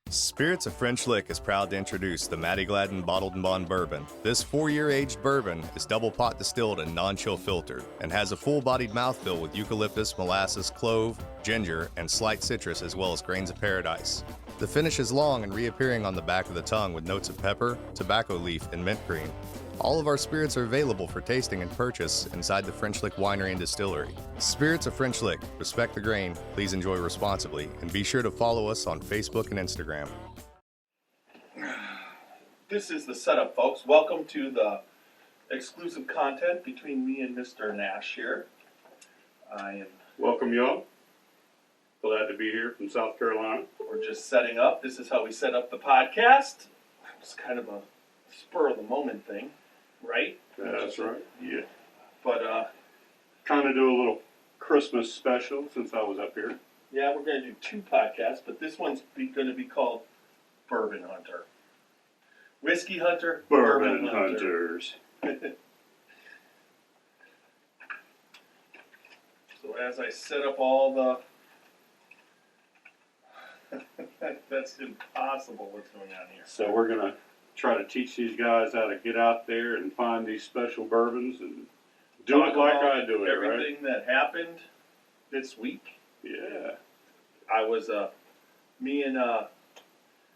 Spirits of French Lick is proud to introduce the Matty Gladden Bottled and Bond Bourbon. This 4-year aged bourbon is double pot distilled and non-chill filtered and has a full-bodied mouthfeel with eucalyptus, molasses, clove, ginger, and slight citrus as well as grains of paradise. The finish is long and reappearing on the back of the tongue with notes of pepper, tobacco leaf, and mint green. All of our spirits are available for tasting and purchase inside the French Lick Winery and Distillery. Spirits of French Lick. Respect the grain, please enjoy responsibly, and be sure to follow us on Facebook and Instagram. This is the setup, folks. Welcome to the exclusive content between me and Mr. Nash here. Welcome, y'all. Glad to be here from South Carolina. We're just setting up. This is how we set up the podcast. It's kind of a spur of the moment thing, right? That's right. Yeah. But kind of do a little Christmas special since I was up here. yeah, we're going to do 2 podcasts, but this one's going to be called Bourbon Hunter. Whiskey Hunter, Bourbon Hunters. So as I set up all the... That's impossible what's going on here. So we're going to try to teach these guys how to get out there and find these special bourbons and do it like I do it, right? Everything that happened this week. Yeah. I was, me and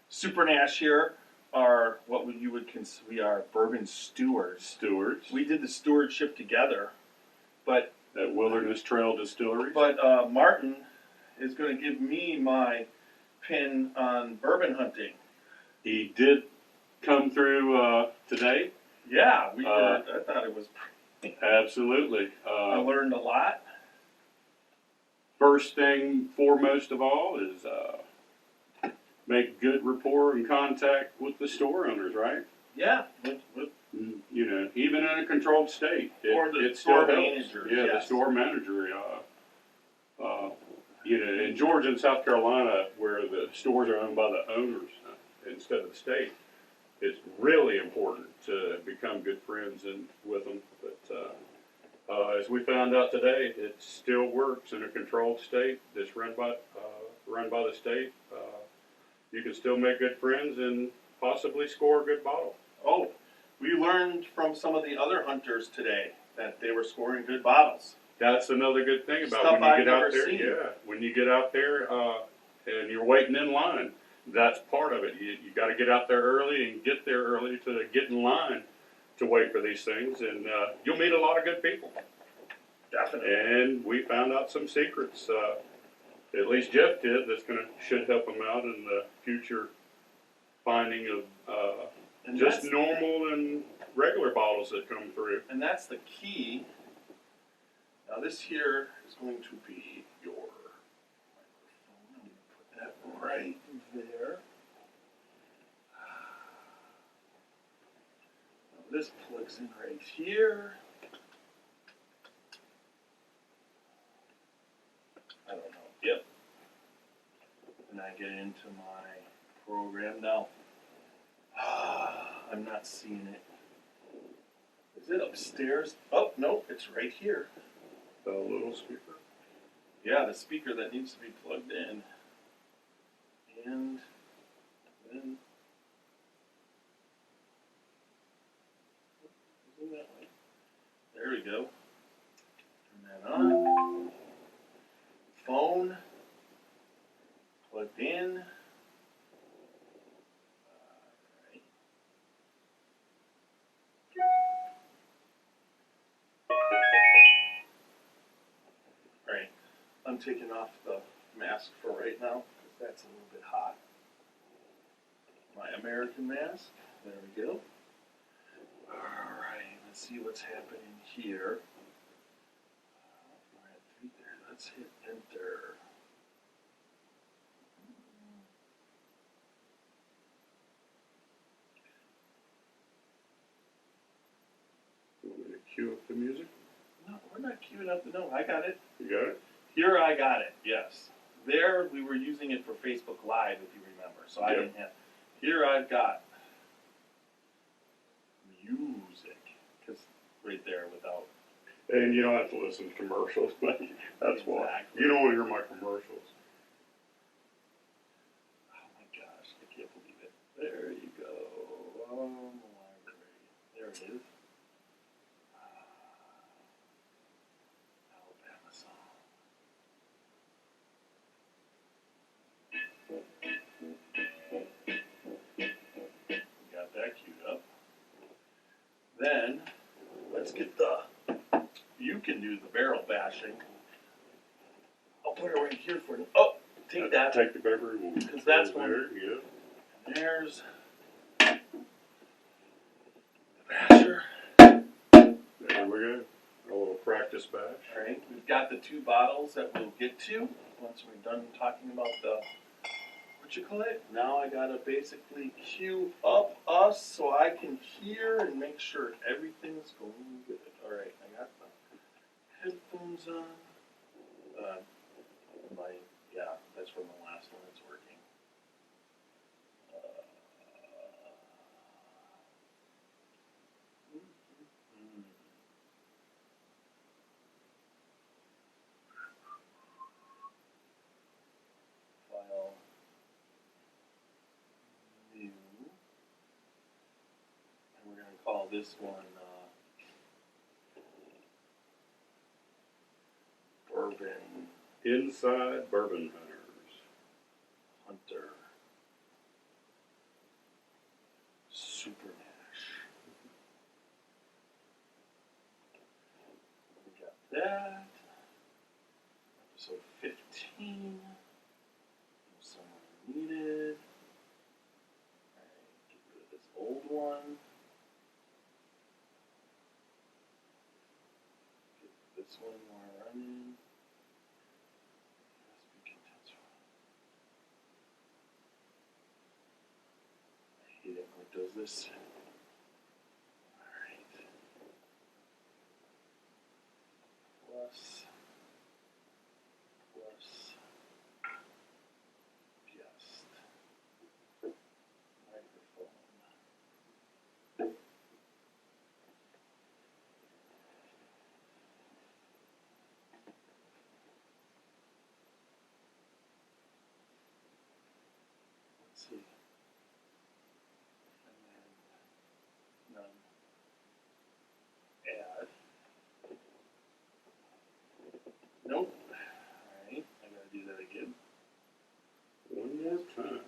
Super Nash here are what you would consider, we are bourbon stewards. We did the stewardship together, but... At Wilderness Trail Distillery. But Martin is going to give me my pin on bourbon hunting. He did come through today. Yeah, we did. I thought it was pretty... Absolutely. I learned a lot. First thing foremost of all is make good rapport and contact with the store owners, right? Yeah. You know, even in a controlled state, it store still manager. Yeah, yes. the store manager. You know, in Georgia and South Carolina, where the stores are owned by the owners instead of the state, it's really important to become good friends with them. But as we found out today, it still works in a controlled state that's run by the state. You can still make good friends and possibly score a good bottle. Oh, we learned from some of the other hunters today that they were scoring good bottles. That's another good thing about Stuff when you I've get out never there. seen. Yeah, when you get out there and you're waiting in line, that's part of it. You got to get out there early and get there early to get in line to wait for these things, and you'll meet a lot of good people. Definitely. And we found out some secrets. At least Jeff did. That's should help him out in the future finding of just normal and regular bottles that come through. And that's the key. Now this here is going to be your microphone. I'm going to put that right there. Now this plugs in right here. I don't know. Yep. And I get into my program now. I'm not seeing it. Is it upstairs? Oh, no, it's right here. The little speaker. Yeah, the speaker that needs to be plugged in. And then... Isn't that way? There we go. Turn that on. Phone. Plugged in. Alright, I'm taking off the mask for right now because that's a little bit hot. My American mask. There we go. Alright, let's see what's happening here. We're at 3 there. Let's hit enter. You want me to cue up the music? No, we're not queuing up the... No, I got it. You got it? Here I got it, yes. There we were using it for Facebook Live, if you remember. So I didn't have... Here I've got music. Because right there without... And you don't have to listen to commercials, but that's why. You don't want to hear my commercials. Oh my gosh. bashing. I'll put it right here for you. Oh, take that. Take the paper. Because that's one. there. Yeah. There's the basher. There we go. A little practice bash. All right, we've got the 2 bottles that we'll get to once we're done talking about the, what you call it? Now I gotta basically cue up us so I can hear and make sure everything's going good. All right, I got the headphones on. Yeah, that's from the last one. It's working. File new, and we're gonna call this one Bourbon Inside Bourbon Hunters. Hunter Super Nash. We got that. Episode 15. Someone needed. Alright, get rid of this old one. Get this one more running. I hate it when it does this. Alright. Plus guest microphone. Let's see. And then none. Add. Nope. Alright, I gotta do that again. One more time.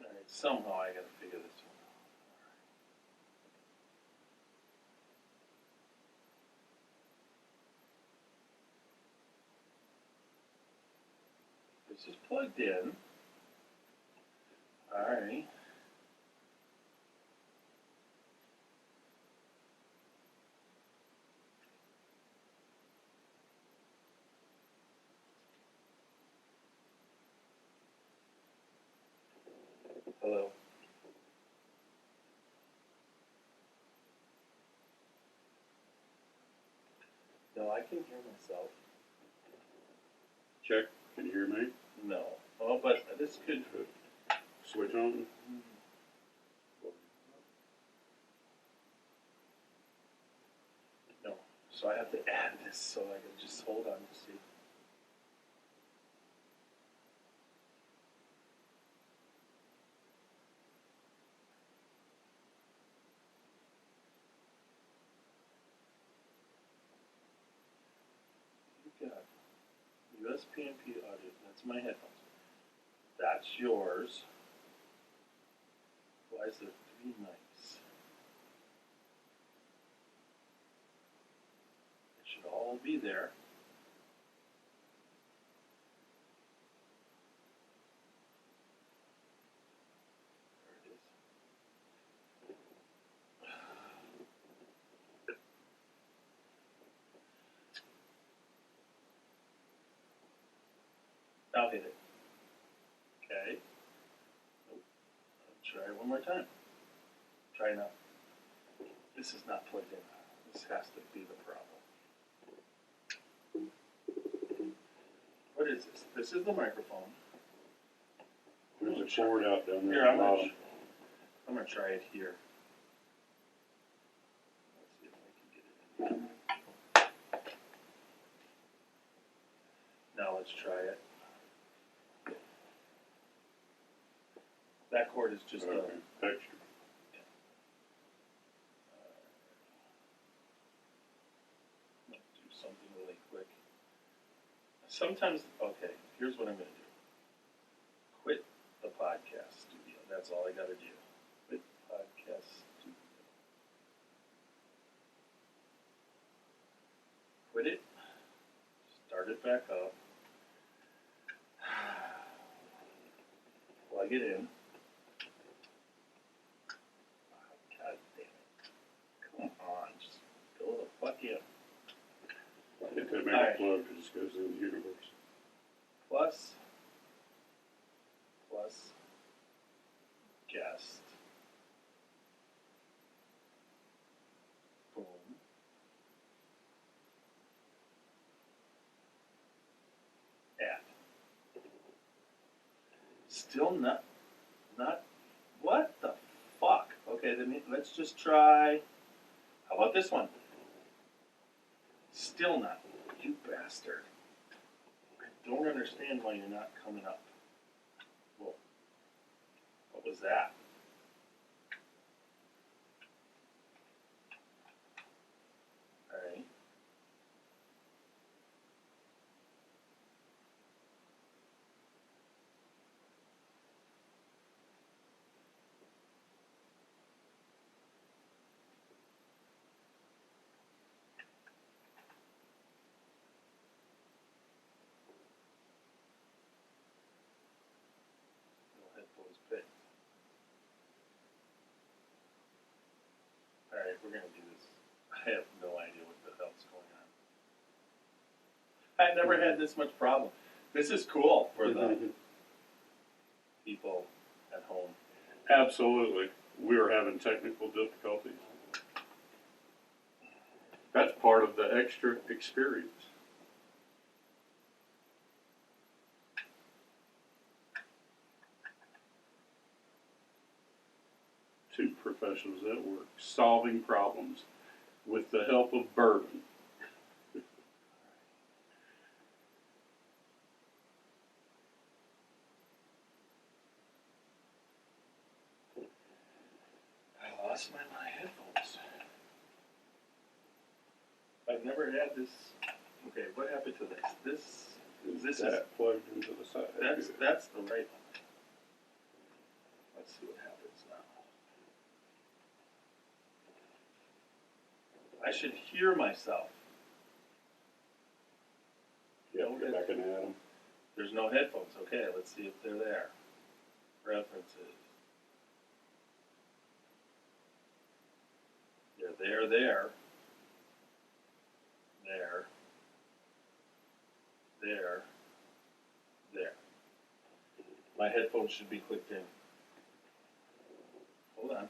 Alright, somehow I gotta figure this one out. This is plugged in. Alright. Hello. No, I can hear myself. Check. Can you hear me? No. Oh, but this could. Switch on. No. So I have to add this so I can just hold on to see. You got USPNP audio. That's my headphones. That's yours. Why is there 3 mics? It should all be there. There it is. Now hit it. Okay. Nope. Try it one more time. Try now. This is not plugged in. This has to be the problem. What is this? This is the microphone. There's a cord out down there Here, at the bottom. I'm gonna try it here. Let's see if I can get it in. Now let's try it. That cord is just Okay. Texture. Sometimes, okay, here's what I'm going to do. Quit the podcast studio. That's all I got to do. Quit podcast studio. Quit it. Start it back up. Plug it in. God damn it. Come on. Just go the fuck in. If they make Alright. a plug, it just goes into the universe. Plus guest. Boom. Add. Still not, what the fuck? Okay, then let's just try, how about this one? Still not, you bastard. I don't understand why you're not coming up. Whoa. What was that? Alright. No headphones picked. Alright, we're gonna do this. I have no idea what the hell's going on. I've never had this much problem. This is cool for the people at home. Absolutely. We were having technical difficulties. That's part of the extra experience. Two professionals at work solving problems with the help of bourbon. I lost my headphones. I've never had this. Okay, what happened to this? This is that plugged into the side. that's the right one. Let's see what happens now. I should hear myself. Yeah, go back and add them. There's no headphones. Okay, let's see if they're there. References. Yeah, they're there. There. There. There. My headphones should be clicked in. Hold on.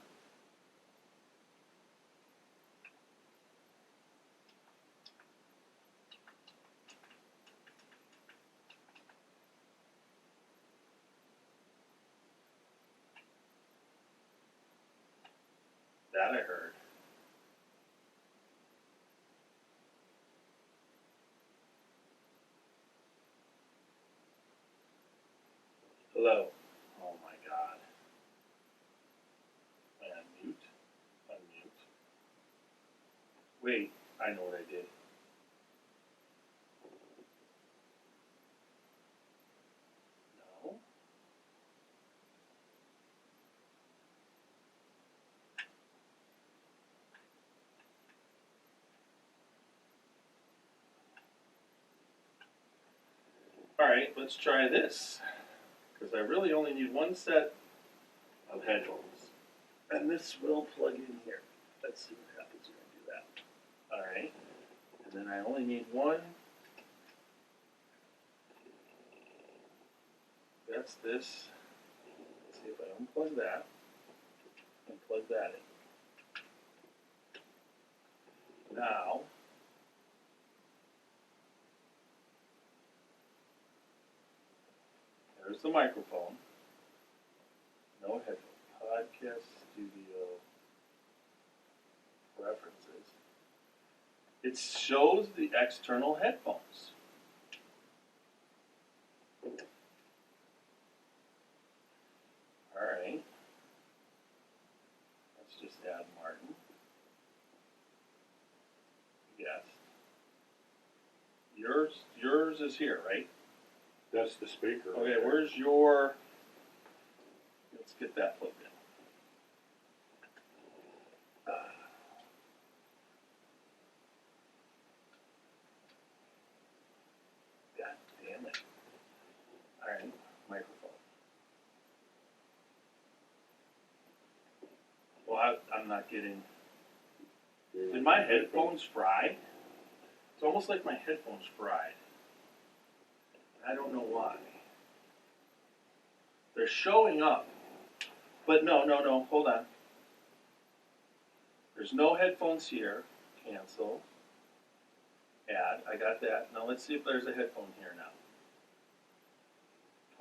That I heard. Hello. Oh my God. Am I on mute? Unmute. Wait, I know what I did. No. Alright, let's try this. Because I really only need one set of headphones. And this will plug in here. Let's see what happens when I do that. Alright. And then I only need one. That's this. Let's see if I unplug that. And plug that in. Now, there's the microphone. No headphone. Podcast studio preferences. It shows the external headphones. Alright. Let's just add Martin. Yes. Yours yours is here, right? That's the speaker. Okay, right there. where's your? Let's get that plugged in. God damn it! All right, microphone. Well, I'm not getting. Did my headphones fry? It's almost like my headphones fried. I don't know why. They're showing up. But no, hold on. There's no headphones here. Cancel. Add. I got that. Now let's see if there's a headphone here now.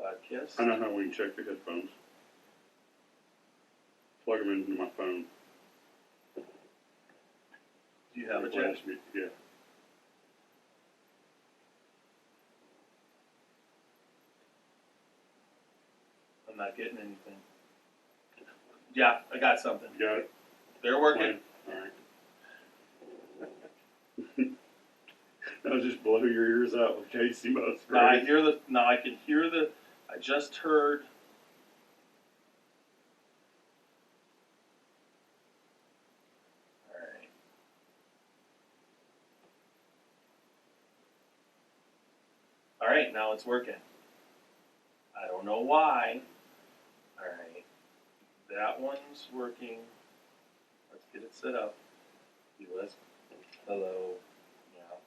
Podcast. I don't know how we can check the headphones. Plug them into my phone. Do you have a jack? Yeah. I'm not getting anything. Yeah, I got something. You got it? They're working. All right. That'll just blow your ears out with Casey most. Now I hear the. Now I can hear the. I just heard. All right. All right. Now it's working. I don't know why. All right. That one's working. Let's get it set up. USB. Hello. Yeah.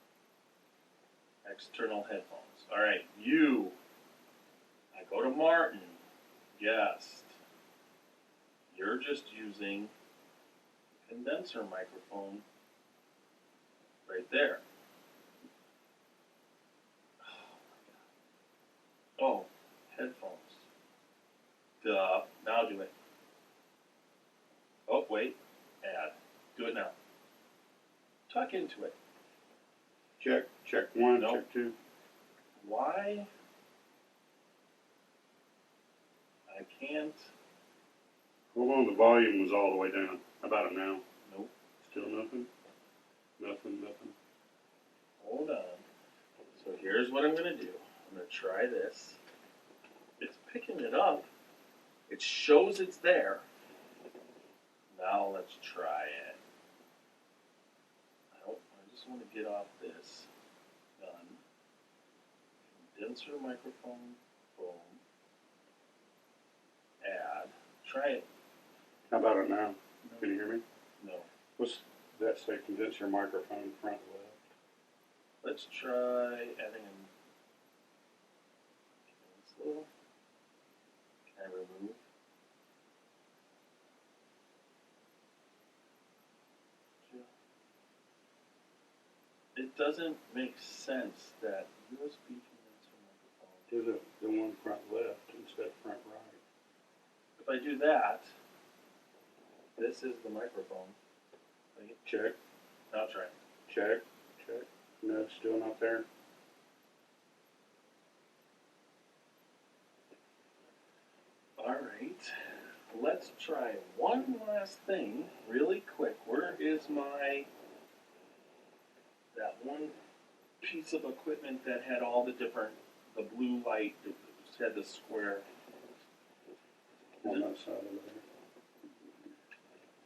External headphones. All right. You. I go to Martin. Guest. You're just using condenser microphone right there. Oh, headphones. Duh. Now do it. Oh, wait. Add. Do it now. Talk into it. Check. Check one. Nope. Check two. Why? I can't. Hold on. The volume was all the way down. How about it now? Nope. Still nothing? Nothing. Hold on. So here's what I'm going to do. I'm going to try this. It's picking it up. It shows it's there. Now let's try it. I just want to get off this. Done. Condenser microphone. Boom. Add. Try it. How about it now? No. Can you hear me? No. What's that say? Condenser microphone front left. Let's try adding in cancel. Can I remove? It doesn't make sense that USB condenser microphone. Do the one front left instead of front right. If I do that, this is the microphone. Check. Now try. Check. No, it's still not there. All right. Let's try one last thing really quick. Where is that one piece of equipment that had all the blue light, that just had the square? On that side of there.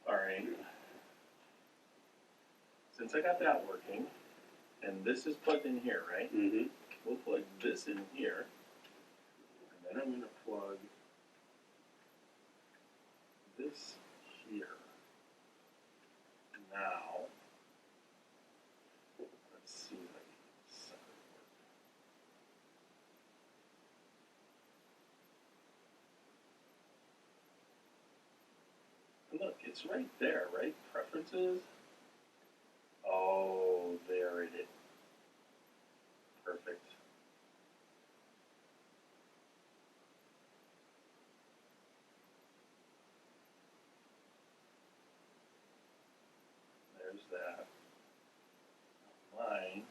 All right. Since I got that working, and this is plugged in here, right? Mm-hmm. We'll plug this in here, and then I'm going to plug this here. Now, let's see if I can set it work. And look, it's right there, right? Preferences. Oh, there it is. Perfect. There's that. Mine.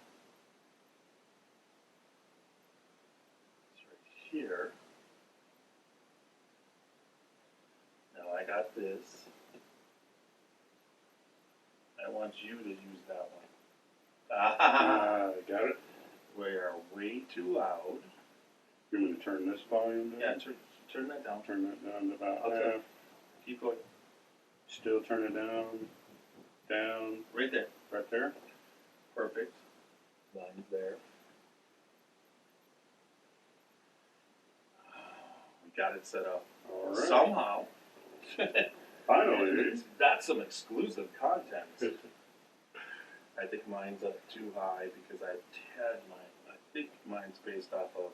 It's right here. Now I got this. I want you to use that one. Ah, Got it? We are way too loud. You want me to turn this volume down? Yeah, turn that down. Turn that down to about Okay. half. Keep going. Still turn it down. Down. Right there. Right there. Perfect. Line's there. We got it set up. All right. Somehow. Finally. That's some exclusive content. I think mine's up too high because I had mine. I think mine's based off of.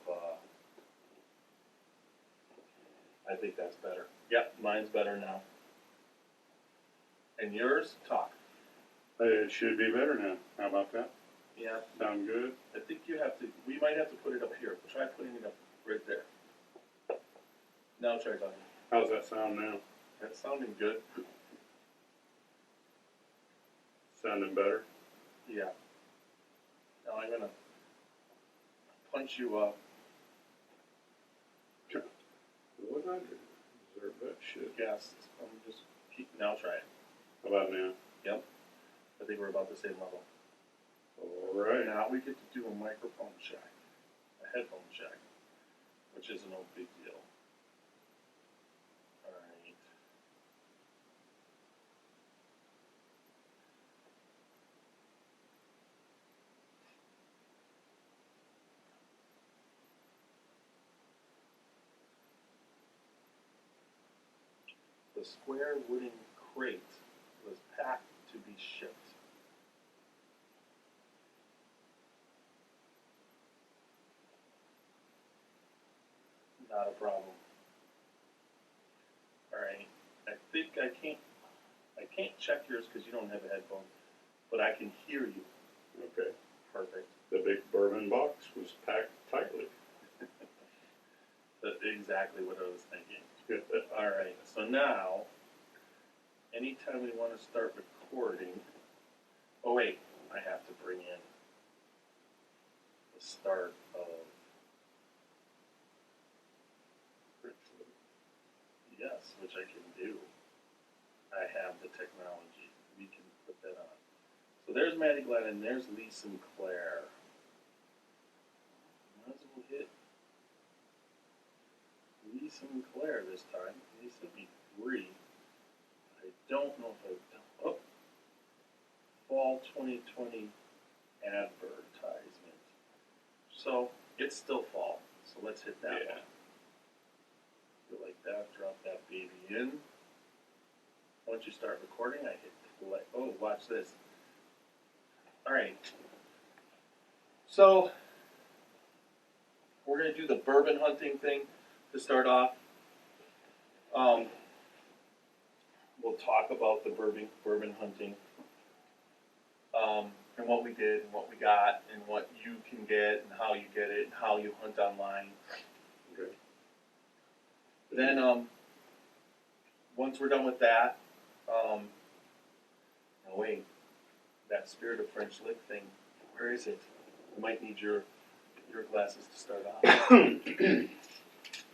I think that's better. Yep, mine's better now. And yours? Talk. It should be better now. How about that? Yeah. Sound good? I think you have to. We might have to put it up here. Try putting it up right there. Now try talking. How's that sound now? That's sounding good. Sounding better? Yeah. Now I'm gonna punch you up. What did I do? Deserve that shit. Yes. I'm just keep. Now try it. How about now? Yep. I think we're about the same level. All right. Now we get to do a microphone check, a headphone check, which is no big deal. All right. The square wooden crate was packed to be shipped. Not a problem. All right. I think I can't check yours because you don't have a headphone, but I can hear you. Okay. Perfect. The big bourbon box was packed tightly. That's exactly what I was thinking. All right. So now, anytime we want to start recording, oh wait, I have to bring in the start of. Yes, which I can do. I have the technology. We can put that on. So there's Maddie Glennon, there's Lee Sinclair. Might as well hit Lee Sinclair this time. He sent me 3. I don't know if I've done. Oh! Fall 2020 advertisement. So it's still fall. So let's hit that one. Go like that, drop that baby in. Once you start recording, I hit play. Oh, watch this. All right. So we're gonna do the bourbon hunting thing to start off. We'll talk about the bourbon hunting, and what we did, and what we got, and what you can get, and how you get it, and how you hunt online. Okay. Then, once we're done with that, no wait, that Spirit of French Lick thing, where is it? I might need your glasses to start off.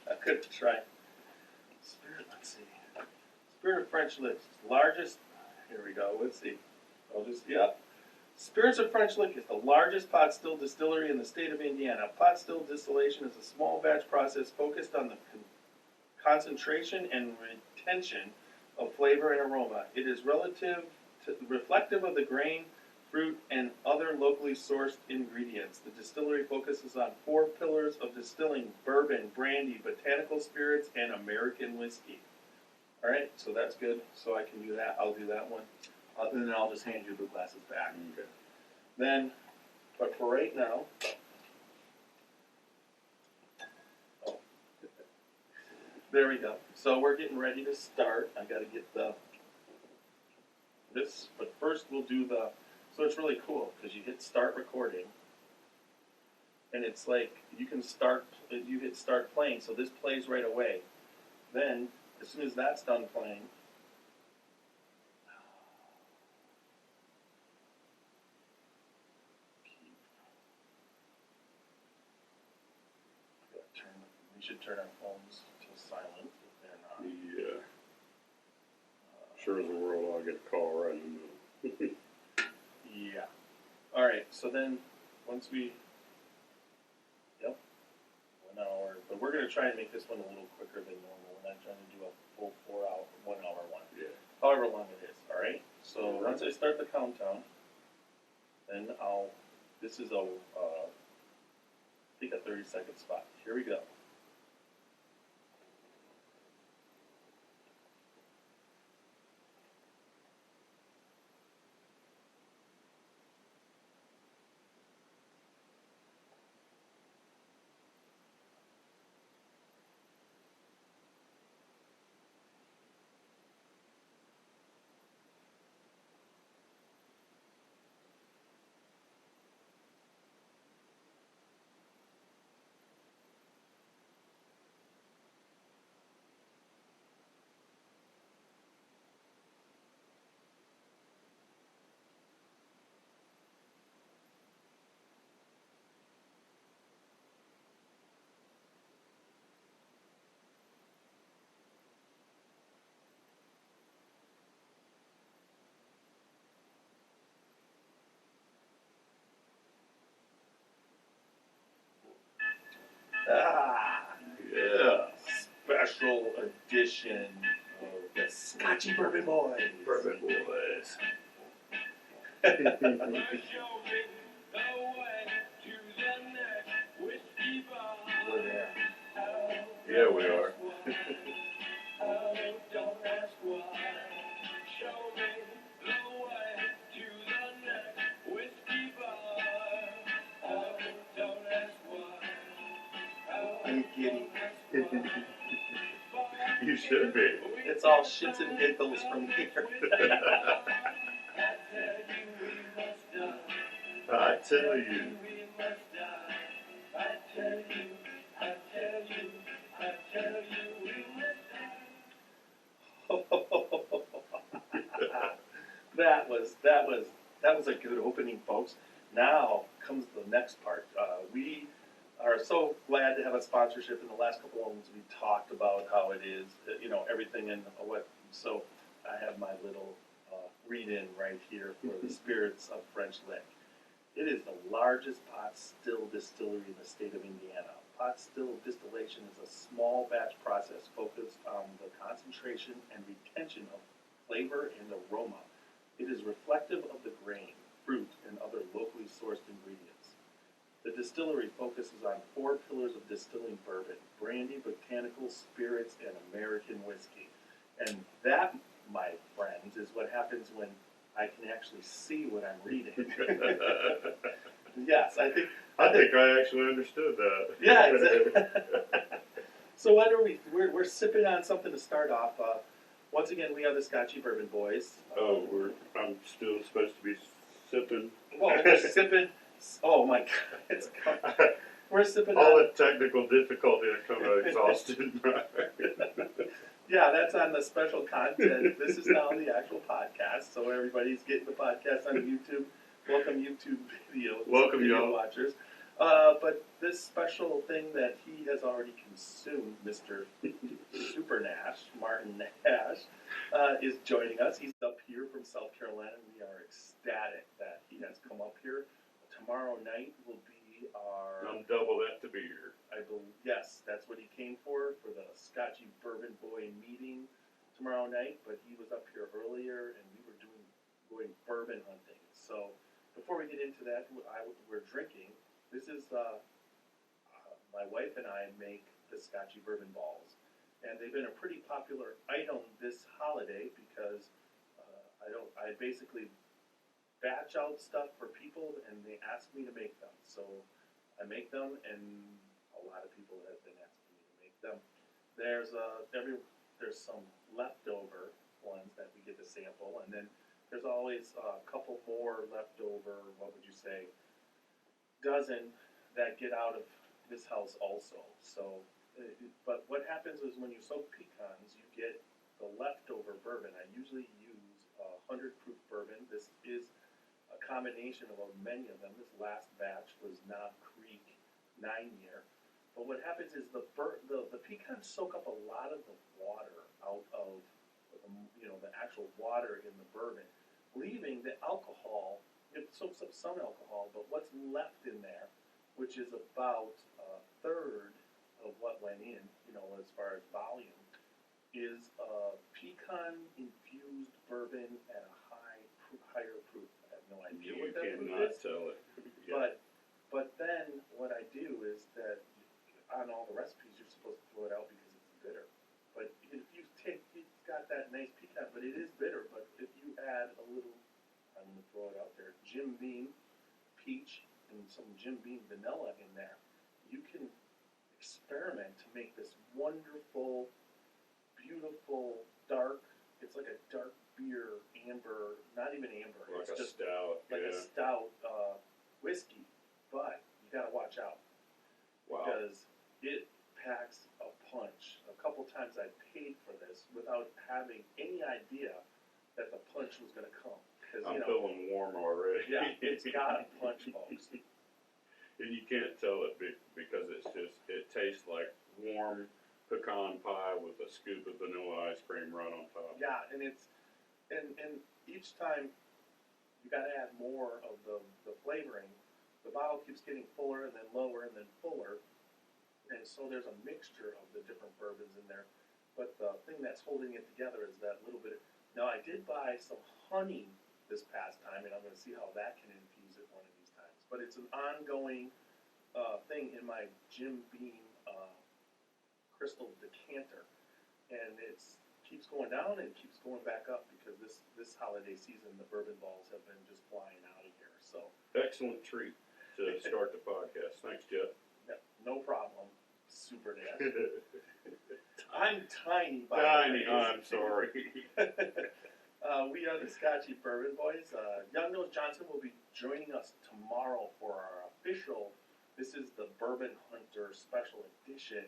I could try. Spirit, let's see. Spirit of French Lick, largest, here we go, let's see. Spirits of French Lick is the largest pot still distillery in the state of Indiana. Pot still distillation is a small batch process focused on the concentration and retention of flavor and aroma. It is reflective of the grain, fruit, and other locally sourced ingredients. The distillery focuses on 4 pillars of distilling: bourbon, brandy, botanical spirits, and American whiskey. All right, so that's good. So I can do that. I'll do that one. And then I'll just hand you the glasses back. Okay. Then, but for right now, there we go. So we're getting ready to start. I got to get this, but first we'll do so it's really cool because you hit start recording, and it's like you hit start playing, so this plays right away. Then, as soon as that's done playing, we should turn our phones to silent if they're not. Yeah. Sure as the world, I'll get a call right in the middle. Yeah. All right. So then, once we gonna try and make this one a little quicker than normal. We're not trying to do a full 1 hour one. Yeah. However long it is, all right? So once I start the countdown, then this is I think a 30-second spot. Here we go. Yeah. Special edition of the Scotchy Bourbon Boys. Bourbon Boys. We're there. Yeah, we are. I'm giddy. You should be. It's all shits and giggles from here. I tell you. that was a good opening, folks. Now comes the next part. We are so glad to have a sponsorship. In the last couple of ones, we talked about how it is, everything and what. So I have my little read-in right here for the Spirits of French Lick. It is the largest pot still distillery in the state of Indiana. Pot still distillation is a small batch process focused on the concentration and retention of flavor and aroma. It is reflective of the grain, fruit, and other locally sourced ingredients. The distillery focuses on 4 pillars of distilling bourbon: brandy, botanical spirits, and American whiskey. And that, my friends, is what happens when I can actually see what I'm reading. Yes, I think I actually understood that. Yeah, exactly. So what are we're sipping on something to start off. Once again, we are the Scotchy Bourbon Boys. I'm still supposed to be sipping. Well, we're sipping. Oh my God, we're sipping all on. the technical difficulty I come out exhausted. Yeah, that's on the special content. This is now the actual podcast, so everybody's getting the podcast on YouTube. Welcome, YouTube Welcome, video y'all. watchers. But this special thing that he has already consumed, Mr. Super Nash, Martin Nash, is joining us. He's up here from South Carolina, and we are ecstatic that he has come up here. Tomorrow night will be our... I'm double that to be here. I believe, yes, that's what he came for the Scotchy Bourbon Boy meeting tomorrow night, but he was up here earlier, and we were going bourbon hunting. So before we get into that, we're drinking. This is, my wife and I make the Scotchy Bourbon Balls, and they've been a pretty popular item this holiday because I basically batch out stuff for people, and they ask me to make them. So I make them, and a lot of people have been asking me to make them. There's some leftover ones that we get to sample, and then there's always a couple more leftover, what would you say, dozen that get out of this house also. So, but what happens is when you soak pecans, you get the leftover bourbon. I usually use 100 proof bourbon. This is a combination of many of them. This last batch was Knob Creek 9-year. But what happens is the pecans soak up a lot of the water out of the actual water in the bourbon, leaving the alcohol. It soaks up some alcohol, but what's left in there, which is about a third of what went in, is a pecan-infused bourbon at a higher proof. I have no idea You what that proof cannot is. tell it. Yeah. But then what I do is that on all the recipes you're supposed to throw it out because it's bitter. But if you take, it's got that nice pecan, but it is bitter. But if you add a little, I'm going to throw it out there, Jim Beam peach and some Jim Beam vanilla in there, you can experiment to make this wonderful, beautiful, dark, it's like a dark beer, amber, not even amber, Like it's a just stout. like Yeah. a stout whiskey. But you gotta watch out Wow. because it packs a punch. A couple times I paid for this without having any idea that the punch was gonna come. Because I'm feeling warm already. yeah, it's got a punch, folks. And you can't tell it because it tastes like warm pecan pie with a scoop of vanilla ice cream right on top. Yeah, and it's and each time you got to add more of the flavoring. The bottle keeps getting fuller and then lower and then fuller, and so there's a mixture of the different bourbons in there. But the thing that's holding it together is that little bit. Now I did buy some honey this past time, and I'm going to see how that can infuse it one of these times. But it's an ongoing thing in my Jim Beam crystal decanter, and it's keeps going down and keeps going back up because this holiday season the bourbon balls have been just flying out of here. So Excellent treat to start the podcast. Thanks, Jeff. yeah, no problem. Super Nash. I'm tiny, by Tiny, the way. I'm sorry. We are the Scotchy Bourbon Boys. Young Nose Johnson will be joining us tomorrow for our official. This is the Bourbon Hunter Special Edition.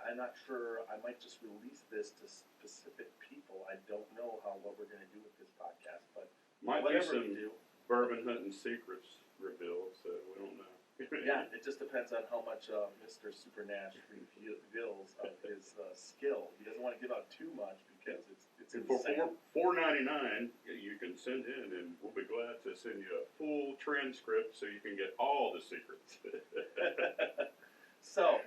I'm not sure. I might just release this to specific people. I don't know what we're going to do with this podcast, but Might be whatever we some do, bourbon hunting secrets revealed, so we don't know. yeah, it just depends on how much Mr. Super Nash reveals of his skill. He doesn't want to give out too much because it's And for insane. $4.99, you can send in, and we'll be glad to send you a full transcript so you can get all the secrets. So,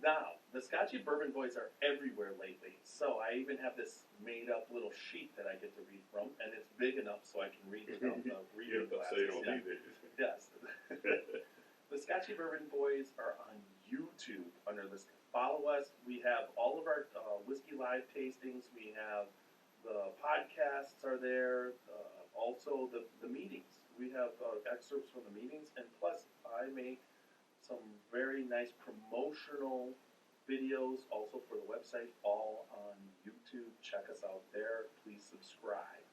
now, the Scotchy Bourbon Boys are everywhere lately. So I even have this made-up little sheet that I get to read from, and it's big enough so I can read without the reading Yeah, glasses. so you don't Yeah. need these. Yes. The Scotchy Bourbon Boys are on YouTube under this. Follow us. We have all of our whiskey live tastings. We have the podcasts are there. Also the meetings. We have excerpts from the meetings, and plus I make some very nice promotional videos also for the website, all on YouTube. Check us out there. Please subscribe.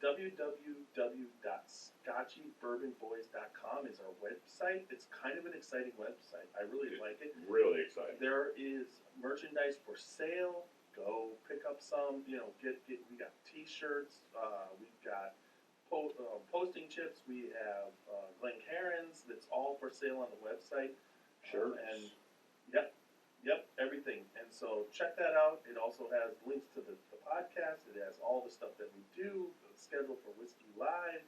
www.scotchybourbonboys.com is our website. It's kind of an exciting website. I really like it. Really exciting. There is merchandise for sale. Go pick up some. You know, get. We got T-shirts. We've got posting chips. We have Glencairns. That's all for sale on the website. Shirts. And yep, everything. And so check that out. It also has links to the podcast. It has all the stuff that we do. The schedule for Whiskey Live.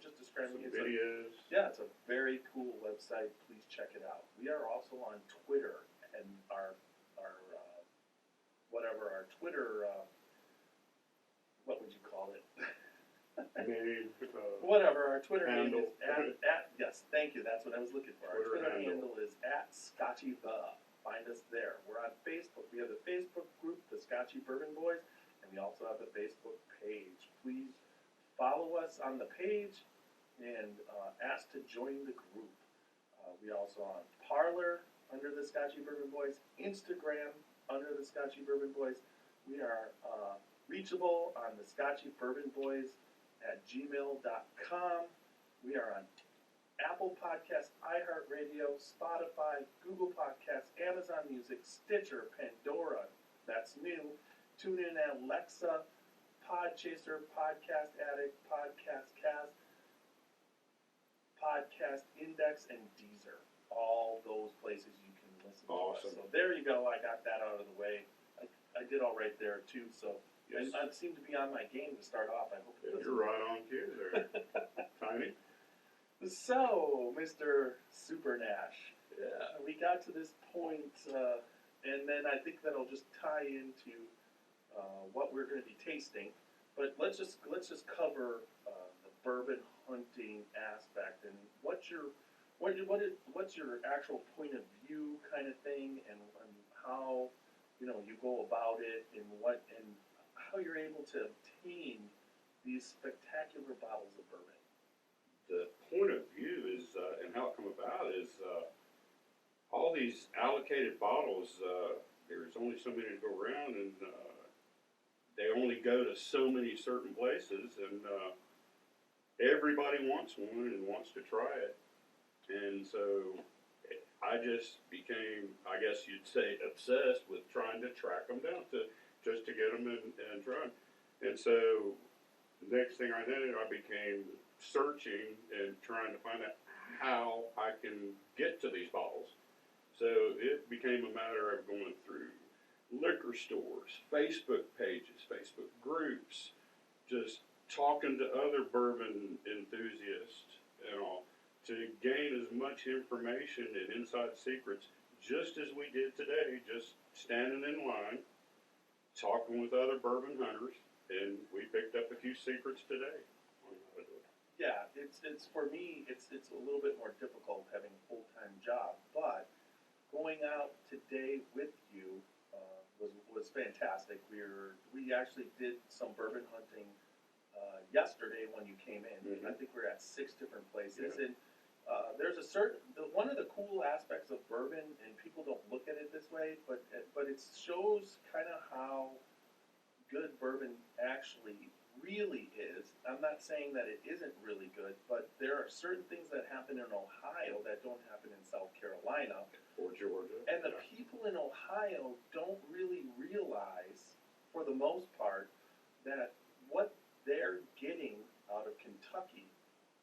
Just describing Some it. videos. Yeah, it's a very cool website. Please check it out. We are also on Twitter, and our Twitter, what would you call it? Name, Whatever, our Twitter handle. name is at yes, thank you, that's what I was looking for. Our Twitter Twitter handle. handle is @ScotchyThe. Find us there. We're on Facebook. We have the Facebook group, the Scotchy Bourbon Boys, and we also have a Facebook page. Please follow us on the page and ask to join the group. We also on Parler under the Scotchy Bourbon Boys, Instagram under the Scotchy Bourbon Boys. We are reachable on the Scotchy Bourbon Boys @gmail.com. We are on Apple Podcasts, iHeartRadio, Spotify, Google Podcasts, Amazon Music, Stitcher, Pandora, that's new, TuneIn, Alexa, Podchaser, Podcast Addict, Podcast Cast, Podcast Index, and Deezer. All those places you can listen Awesome. to us. So there you go. I got that out of the way. I did all right there too. So Yes. I seem to be on my game to start off. I hope it doesn't. You're right on cue there. Tiny. So, Mr. Super Nash, we got to this point, and then I think that'll just tie into what we're going to be tasting. But let's just cover the bourbon hunting aspect and what's your actual point of view kind of thing, and how you go about it, and how you're able to obtain these spectacular bottles of bourbon. The point of view is, and how it come about is, all these allocated bottles, there's only so many to go around, and they only go to so many certain places, and everybody wants one and wants to try it. And so I just became, I guess you'd say, obsessed with trying to track them down just to get them and try them. And so the next thing I did, I became searching and trying to find out how I can get to these bottles. So it became a matter of going through liquor stores, Facebook pages, Facebook groups, just talking to other bourbon enthusiasts and all, to gain as much information and inside secrets, just as we did today, just standing in line, talking with other bourbon hunters, and we picked up a few secrets today on how to do it. Yeah, it's for me, it's a little bit more difficult having a full-time job, but going out today with you was fantastic. We actually did some bourbon hunting yesterday when you came in. Mm-hmm. I think we're at 6 different places, Yeah. and there's one of the cool aspects of bourbon, and people don't look at it this way, but it shows kind of how good bourbon actually really is. I'm not saying that it isn't really good, but there are certain things that happen in Ohio that don't happen in South Carolina. Or Georgia. And the people in Ohio don't really realize, for the most part, that what they're getting out of Kentucky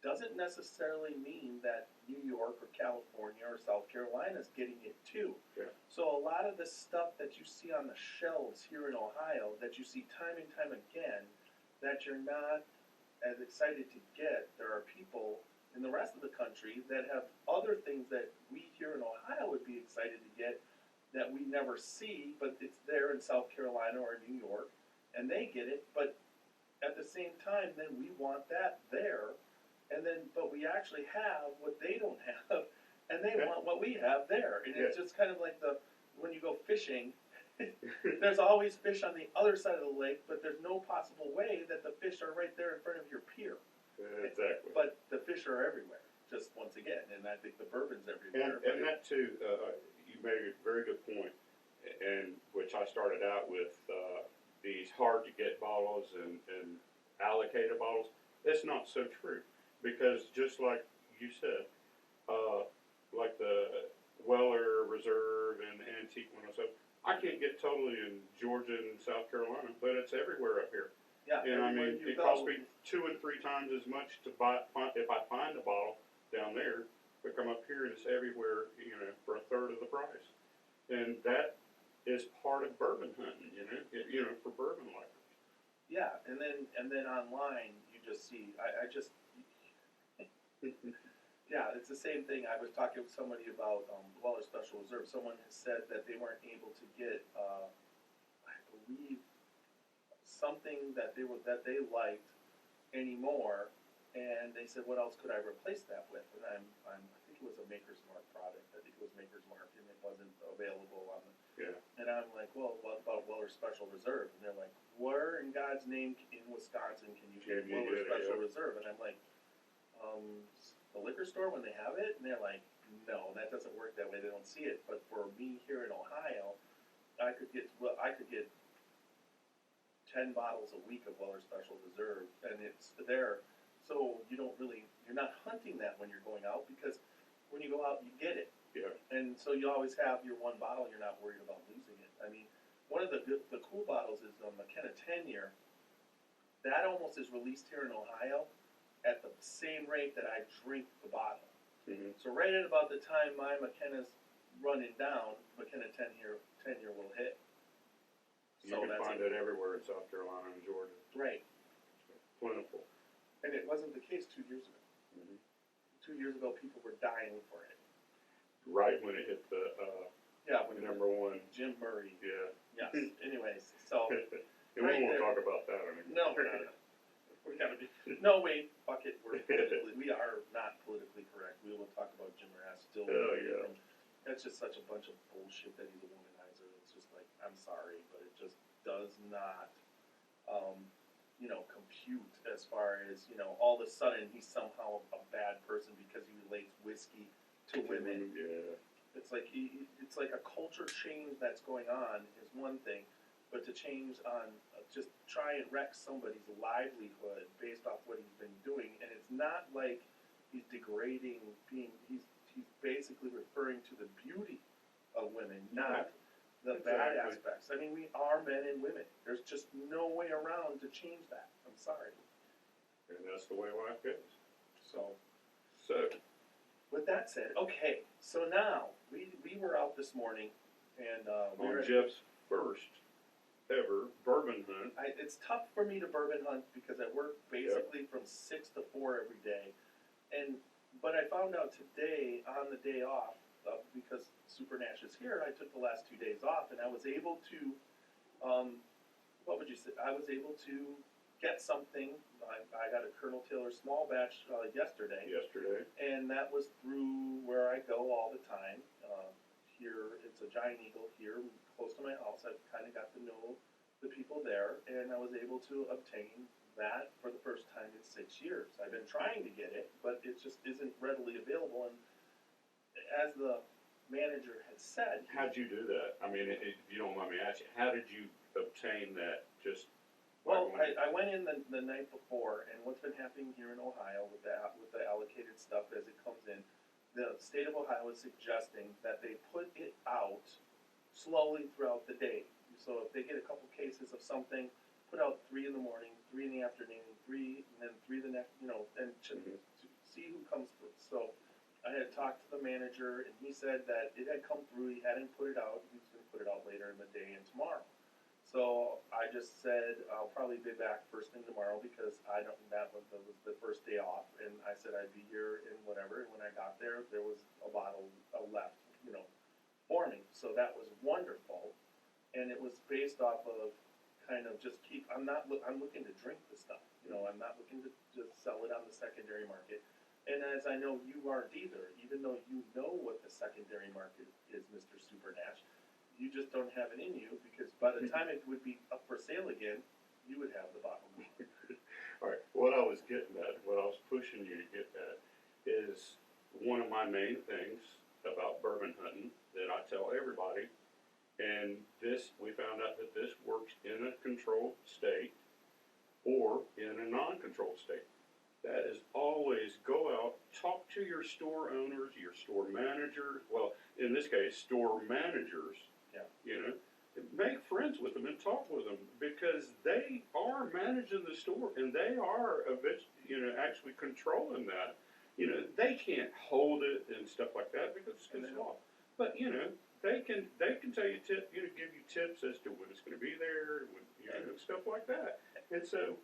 doesn't necessarily mean that New York or California or South Carolina is getting it too. Yeah. So a lot of the stuff that you see on the shelves here in Ohio, that you see time and time again, that you're not as excited to get, there are people in the rest of the country that have other things that we here in Ohio would be excited to get that we never see, but it's there in South Carolina or New York, and they get it, but at the same time, then we want that there, but we actually have what they don't have, and they want what we have there, and it's just kind of like when you go fishing, there's always fish on the other side of the lake, but there's no possible way that the fish are right there in front of your pier. Exactly. But the fish are everywhere, just once again, and I think the bourbon's everywhere. And that too, you made a very good point, and which I started out with these hard to get bottles and allocated bottles. That's not so true, because just like you said, like the Weller Reserve and Antique 107, I can't get totally in Georgia and South Carolina, but it's everywhere up here. Yeah, And I mean, it go, costs me 2 and 3 times as much to buy if I find a bottle down there, but come up here and it's everywhere, for a third of the price. And that is part of bourbon hunting, for bourbon likers. Yeah, and then online you just see. Yeah, it's the same thing. I was talking with somebody about Weller Special Reserve. Someone has said that they weren't able to get, I believe, something that they liked anymore, and they said, "What else could I replace that with?" And I think it was a Maker's Mark product. I think it was Maker's Mark, and it wasn't available on the. Yeah. And I'm like, "Well, what about Weller Special Reserve?" And they're like, "Where in God's name in Wisconsin can you get Weller Special Reserve?" And I'm like, the liquor store when they have it? And they're like, "No, that doesn't work that way. They don't see it." But for me here in Ohio, I could get 10 bottles a week of Weller Special Reserve, and it's there. So you're not hunting that when you're going out, because when you go out, you get it. Yeah. And so you always have your one bottle. You're not worried about losing it. I mean, one of the cool bottles is McKenna 10-year. That almost is released here in Ohio at the same rate that I drink the bottle. Mm-hmm. So right at about the time my McKenna's running down, McKenna 10-year will hit. You can find it everywhere in South Carolina and Georgia. Right. Plentiful. And it wasn't the case 2 years ago. Mm-hmm. 2 years ago, people were dying for it. Right when it hit the when number one. Jim Murray. Yeah. Yes. Anyways, so right won't there. talk about that anymore. No, we're not. We gotta be. No, wait, fuck it. We are not politically correct. We will talk about Jim Rass still. Oh, yeah. That's just such a bunch of bullshit that he's a womanizer. It's just like, I'm sorry, but it just does not, compute as far as, all of a sudden he's somehow a bad person because he relates whiskey to women. Yeah. It's like it's like a culture change that's going on is one thing, but to change on just try and wreck somebody's livelihood based off what he's been doing, and it's not like he's degrading he's basically referring to the beauty of women, not the bad aspects. I mean, we are men and women. There's just no way around to change that. I'm sorry. And that's the way life goes. So with that said, okay, so now we were out this morning, and we were on Jeff's first ever bourbon hunt. It's tough for me to bourbon hunt because I work basically from 6 to 4 every day, but I found out today on the day off because Super Nash is here. I took the last 2 days off, and I was able to, what would you say? I was able to get something. I got a Colonel Taylor small batch yesterday, and that was through where I go all the time. Here, it's a Giant Eagle here, close to my house. I've kind of got to know the people there, and I was able to obtain that for the first time in 6 years. I've been trying to get it, but it just isn't readily available. And as the manager had said, how'd you do that? I mean, if you don't mind me asking, how did you obtain that? Just well, I went in the night before, and what's been happening here in Ohio with the allocated stuff as it comes in, the state of Ohio is suggesting that they put it out slowly throughout the day. So if they get a couple cases of something, put out 3 in the morning, 3 in the afternoon, 3, and then 3 the next, and to see who comes through. So I had talked to the manager, and he said that it had come through. He hadn't put it out. He was going to put it out later in the day and tomorrow. So I just said I'll probably be back first thing tomorrow because that was the first day off, and I said I'd be here and whatever. And when I got there, there was a bottle left, for me. So that was wonderful, and it was based off of kind of just I'm looking to drink the stuff. I'm not looking to just sell it on the secondary market. And as I know you aren't either, even though you know what the secondary market is, Mr. Super Nash. You just don't have it in you because by the time it would be up for sale again, you would have the bottle. All right. What I was getting at, what I was pushing you to get at, is one of my main things about bourbon hunting that I tell everybody, and we found out that this works in a controlled state or in a non-controlled state. That is always go out, talk to your store owners, your store managers. Well, in this case, store managers. Yeah. Make friends with them and talk with them because they are managing the store and they are actually controlling that. They can't hold it and stuff like that because it's too small. But they can tell you give you tips as to when it's going to be there, stuff like that. And so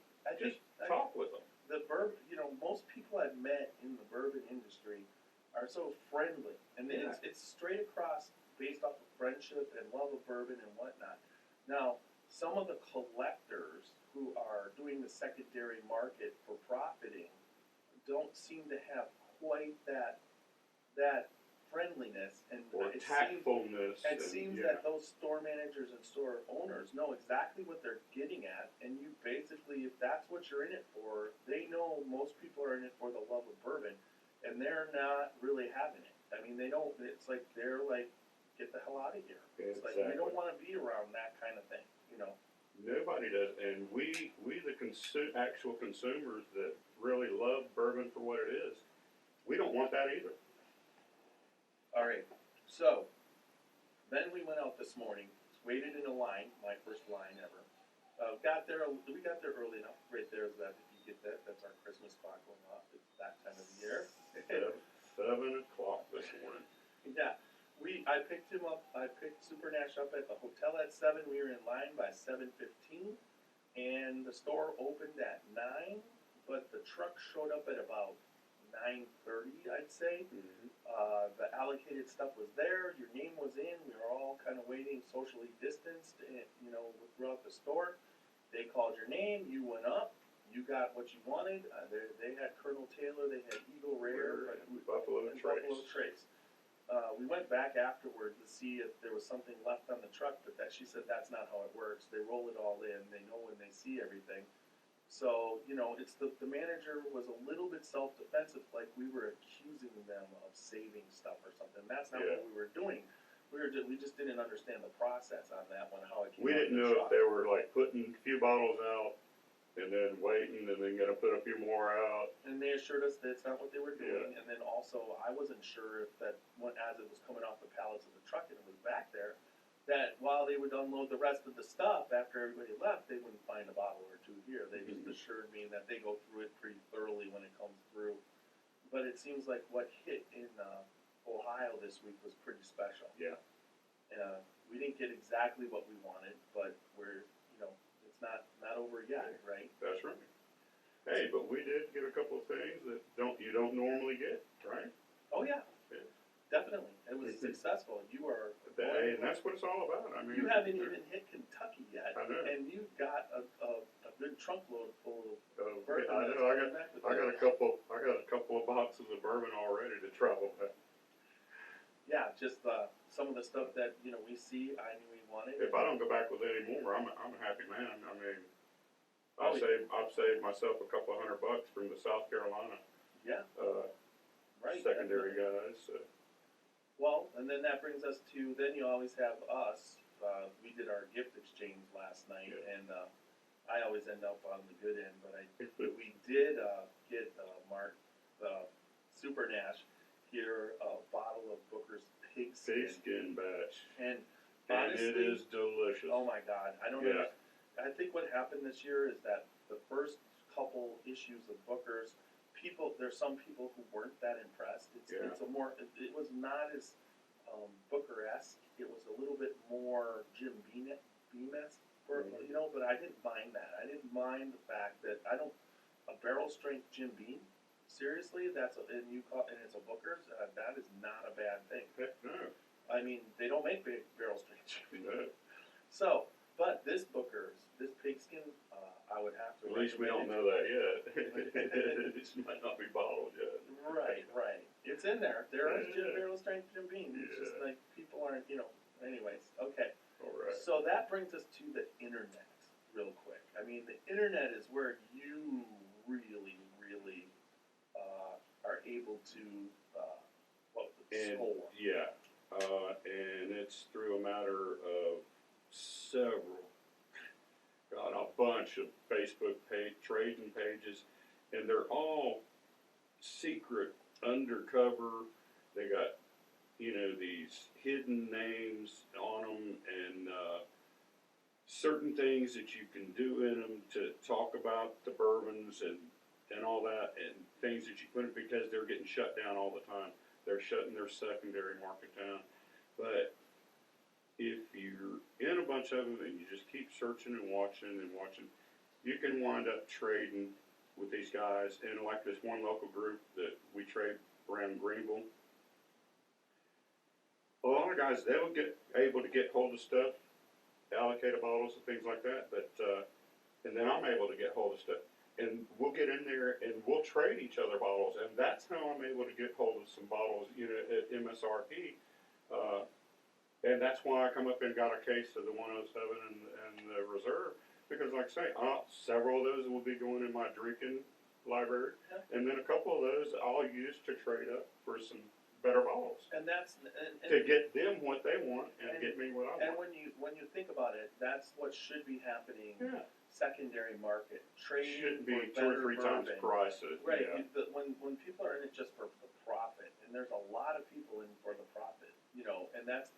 talk with them. The bourbon, most people I've met in the bourbon industry are so friendly, and it's straight across based off of friendship and love of bourbon and whatnot. Now, some of the collectors who are doing the secondary market for profiting don't seem to have quite that friendliness and tactfulness. It seems that those store managers and store owners know exactly what they're getting at, and you basically, if that's what you're in it for, they know most people are in it for the love of bourbon, and they're not really having it. I mean, they don't. It's like they're like, get the hell out of here. It's like we don't want to be around that kind of thing, Nobody does, and we the actual consumers that really love bourbon for what it is, we don't want that either. All right, so then we went out this morning, waited in a line, my first line ever. We got there early enough. Right there is that. If you get that, that's our Christmas clock going off. It's that time of the year. 7 o'clock this morning. Yeah. I picked him up. I picked Super Nash up at the hotel at 7. We were in line by 7:15, and the store opened at 9. But the truck showed up at about 9:30, I'd say. Mm-hmm. The allocated stuff was there. Your name was in. We were all kind of waiting, socially distanced, and throughout the store. They called your name, you went up, you got what you wanted. They had Colonel Taylor, they had Eagle Rare, and Buffalo Trace. We went back afterward to see if there was something left on the truck, but she said that's not how it works. They roll it all in. They know when they see everything. So, it's the manager was a little bit self-defensive, like we were accusing them of saving stuff or something. That's not what we were doing. We just didn't understand the process on that one, how it came We out of didn't the know truck. if they were like putting a few bottles out and then waiting and then gonna put a few more out. And they assured us that it's not what they were doing. And then also, I wasn't sure if that, as it was coming off the pallets of the truck and it was back there, that while they would unload the rest of the stuff after everybody left, they wouldn't find a bottle or two here. They just assured me that they go through it pretty thoroughly when it comes through. But it seems like what hit in Ohio this week was pretty special. Yeah. We didn't get exactly what we wanted, but it's not over yet, right? That's right. Hey, but we did get a couple of things that you don't normally get, right? Oh yeah. Yeah. Definitely. It was successful. You are. Hey, and that's what it's all about. I mean, you haven't even hit Kentucky yet, I know. and you've got a good trunk load full of bourbon. I know. I got a couple of boxes of bourbon already to travel back. Yeah, just some of the stuff that we see. I knew we wanted. If I don't go back with any more, I'm a happy man. I mean, I've saved myself a couple of $100 from the South Carolina right secondary definitely. guys. So. Well, and then that brings us to then you always have us. We did our gift exchange last night, and I always end up on the good end, but we did get Mark Super Nash here a bottle of Booker's Pigskin batch, and honestly, it is delicious. Oh my God, I don't know. I think what happened this year is that the first couple issues of Booker's, there's some people who weren't that impressed. It's a more. It was not as Booker-esque. It was a little bit more Jim Beam-esque, but I didn't mind that. I didn't mind the fact that a barrel strength Jim Beam. Seriously, and it's a Booker's. That is not a bad thing. Heck no. I mean, they don't make big barrel strength Jim Beam. No. So, but this Booker's, this pigskin, I would have to. At least we don't know that yet. It might not be bottled yet. Right. It's in there. There is barrel strength Jim Beam. It's just like people aren't, Anyways, okay. All right. So that brings us to the internet, real quick. I mean, the internet is where you really, really are able to score. Yeah, and it's through a matter of a bunch of Facebook trading pages, and they're all secret, undercover. They got, these hidden names on them, and certain things that you can do in them to talk about the bourbons and all that, and things that you couldn't because they're getting shut down all the time. They're shutting their secondary market down. But if you're in a bunch of them and you just keep searching and watching, you can wind up trading with these guys. And like this one local group that we trade around Greenville, a lot of guys, they'll get able to get hold of stuff, allocated bottles and things like that. But and then I'm able to get hold of stuff. And we'll get in there and we'll trade each other bottles, and that's how I'm able to get hold of some bottles, at MSRP. And that's why I come up and got a case of the 107 and the Reserve, because, like I say, several of those will be going in my drinking library, and then a couple of those I'll use to trade up for some better bottles. And that's to get them what they want and get me what I want. And when you think about it, that's what should be happening. Yeah. Secondary market trading shouldn't be for 2 or 3 times prices. Right. Yeah. When people are in it just for the profit, and there's a lot of people in for the profit, and that's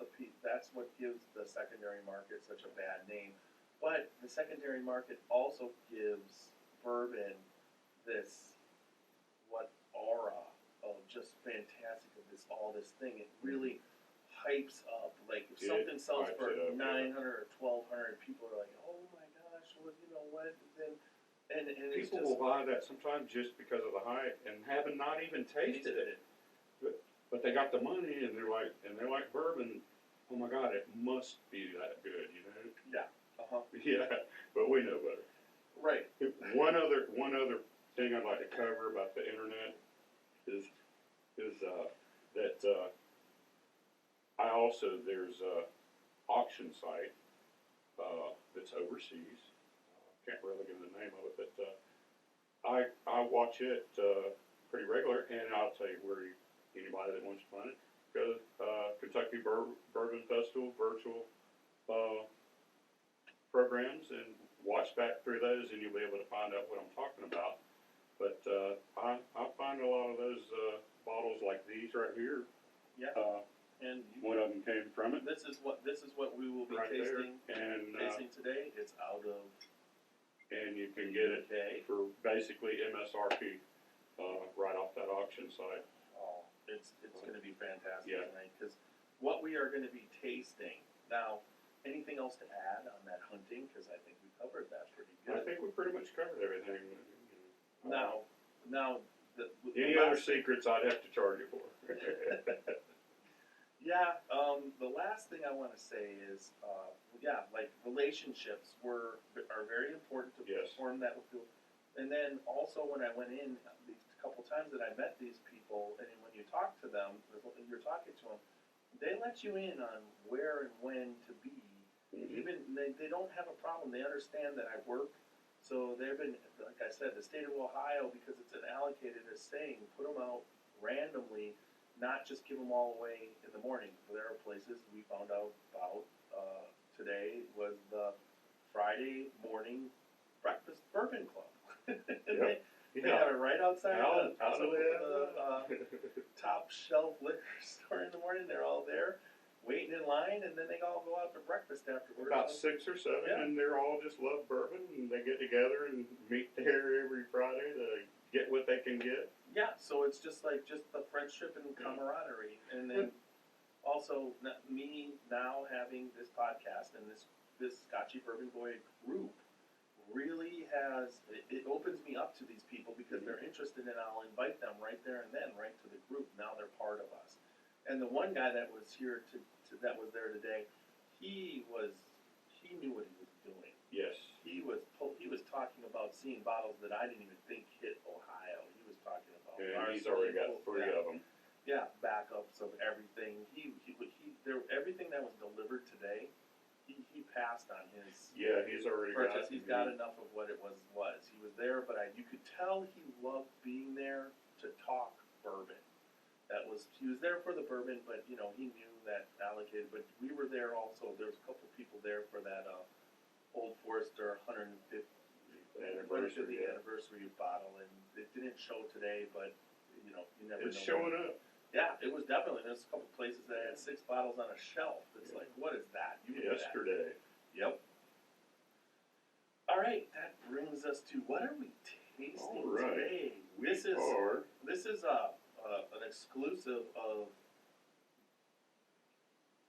what gives the secondary market such a bad name. But the secondary market also gives bourbon this aura of just fantastic of all this thing. It really hypes up. Like if something sells for 900 or 1,200, people are like, "Oh my gosh, well, what?" Then and people will buy that sometimes just because of the hype and having not even tasted it. But they got the money and they're like bourbon. Oh my God, it must be that good, Yeah. Uh-huh. Yeah, but we know better. Right. One other thing I'd like to cover about the internet is that I also there's a auction site that's overseas. Can't really give the name of it, but I watch it pretty regular, and I'll tell you where anybody that wants to find it, go to Kentucky Bourbon Festival virtual programs and watch back through those, and you'll be able to find out what I'm talking about. But I find a lot of those bottles like these right here. Yeah. And One of them came from it. this is what we will be Right tasting. there. And tasting today. It's out of. And you can get it Okay. for basically MSRP right off that auction site. Oh, it's going to be fantastic Yeah. tonight because what we are going to be tasting now. Anything else to add on that hunting? Because I think we covered that pretty good. I think we pretty much covered everything. Now, Any other secrets I'd have to charge you for. Yeah, the last thing I want to say is, like relationships are very important to Yes. form that with people. And then also when I went in these couple times that I met these people, and when you talk to them, you're talking to them, they let you in on where and when to be. Mm-hmm. Even they don't have a problem. They understand that I work. So they've been, like I said, the state of Ohio, because it's an allocated, is saying put them out randomly, not just give them all away in the morning. There are places we found out about today was the Friday morning breakfast bourbon club. Yep. They have it right outside Out the top shelf liquor store in the morning. They're all there, waiting in line, and then they all go out to breakfast afterwards. About 6 or 7, Yeah. and they're all just love bourbon, and they get together and meet there every Friday to get what they can get. Yeah, so it's just the friendship and camaraderie, and then also me now having this podcast and this Scotchy Bourbon Boy group really has it opens me up to these people because they're interested, and I'll invite them right there and then right to the group. Now they're part of us. And the one guy that was here that was there today, he knew what he was doing. Yes. He was talking about seeing bottles that I didn't even think hit Ohio. He was talking about. And he's already got 3 of them. Yeah, backups of everything. Everything that was delivered today, he passed on his. Yeah, he's already purchase. got. He's got enough of what it was. He was there, but you could tell he loved being there to talk bourbon. He was there for the bourbon, but he knew that allocated. But we were there also. There was a couple people there for that Old Forester 150th anniversary bottle, and it didn't show today, but you never know. It's showing up. Yeah, it was definitely. There's a couple places that had 6 bottles on a shelf. It's like, what is that? Yesterday. Yep. All right, that brings us to what are we tasting today? This is an exclusive of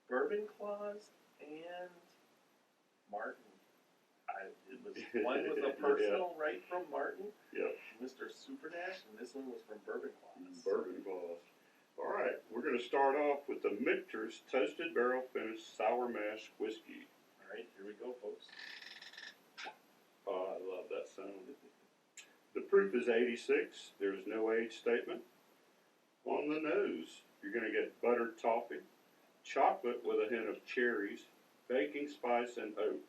Bourbon Claws and Martin. One was a personal right from Martin, Yep. Mr. Super Nash, and this one was from Bourbon Claws. Bourbon Claws. All right, we're going to start off with the Michters Toasted Barrel Finished Sour Mash Whiskey. All right, here we go, folks. Oh, I love that sound. The proof is 86. There's no age statement. On the nose, you're going to get buttered toffee, chocolate with a hint of cherries, baking spice, and oak.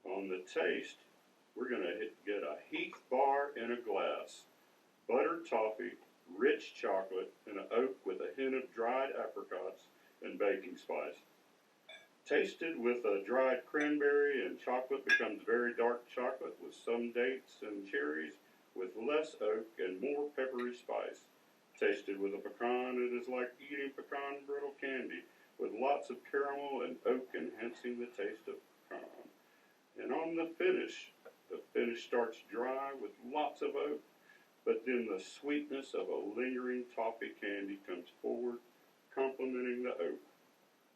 On the taste, we're going to get a Heath bar in a glass, buttered toffee, rich chocolate, and an oak with a hint of dried apricots and baking spice. Tasted with a dried cranberry and chocolate becomes very dark chocolate with some dates and cherries with less oak and more peppery spice. Tasted with a pecan, it is like eating pecan brittle candy with lots of caramel and oak enhancing the taste of pecan. And on the finish starts dry with lots of oak, but then the sweetness of a lingering toffee candy comes forward, complementing the oak.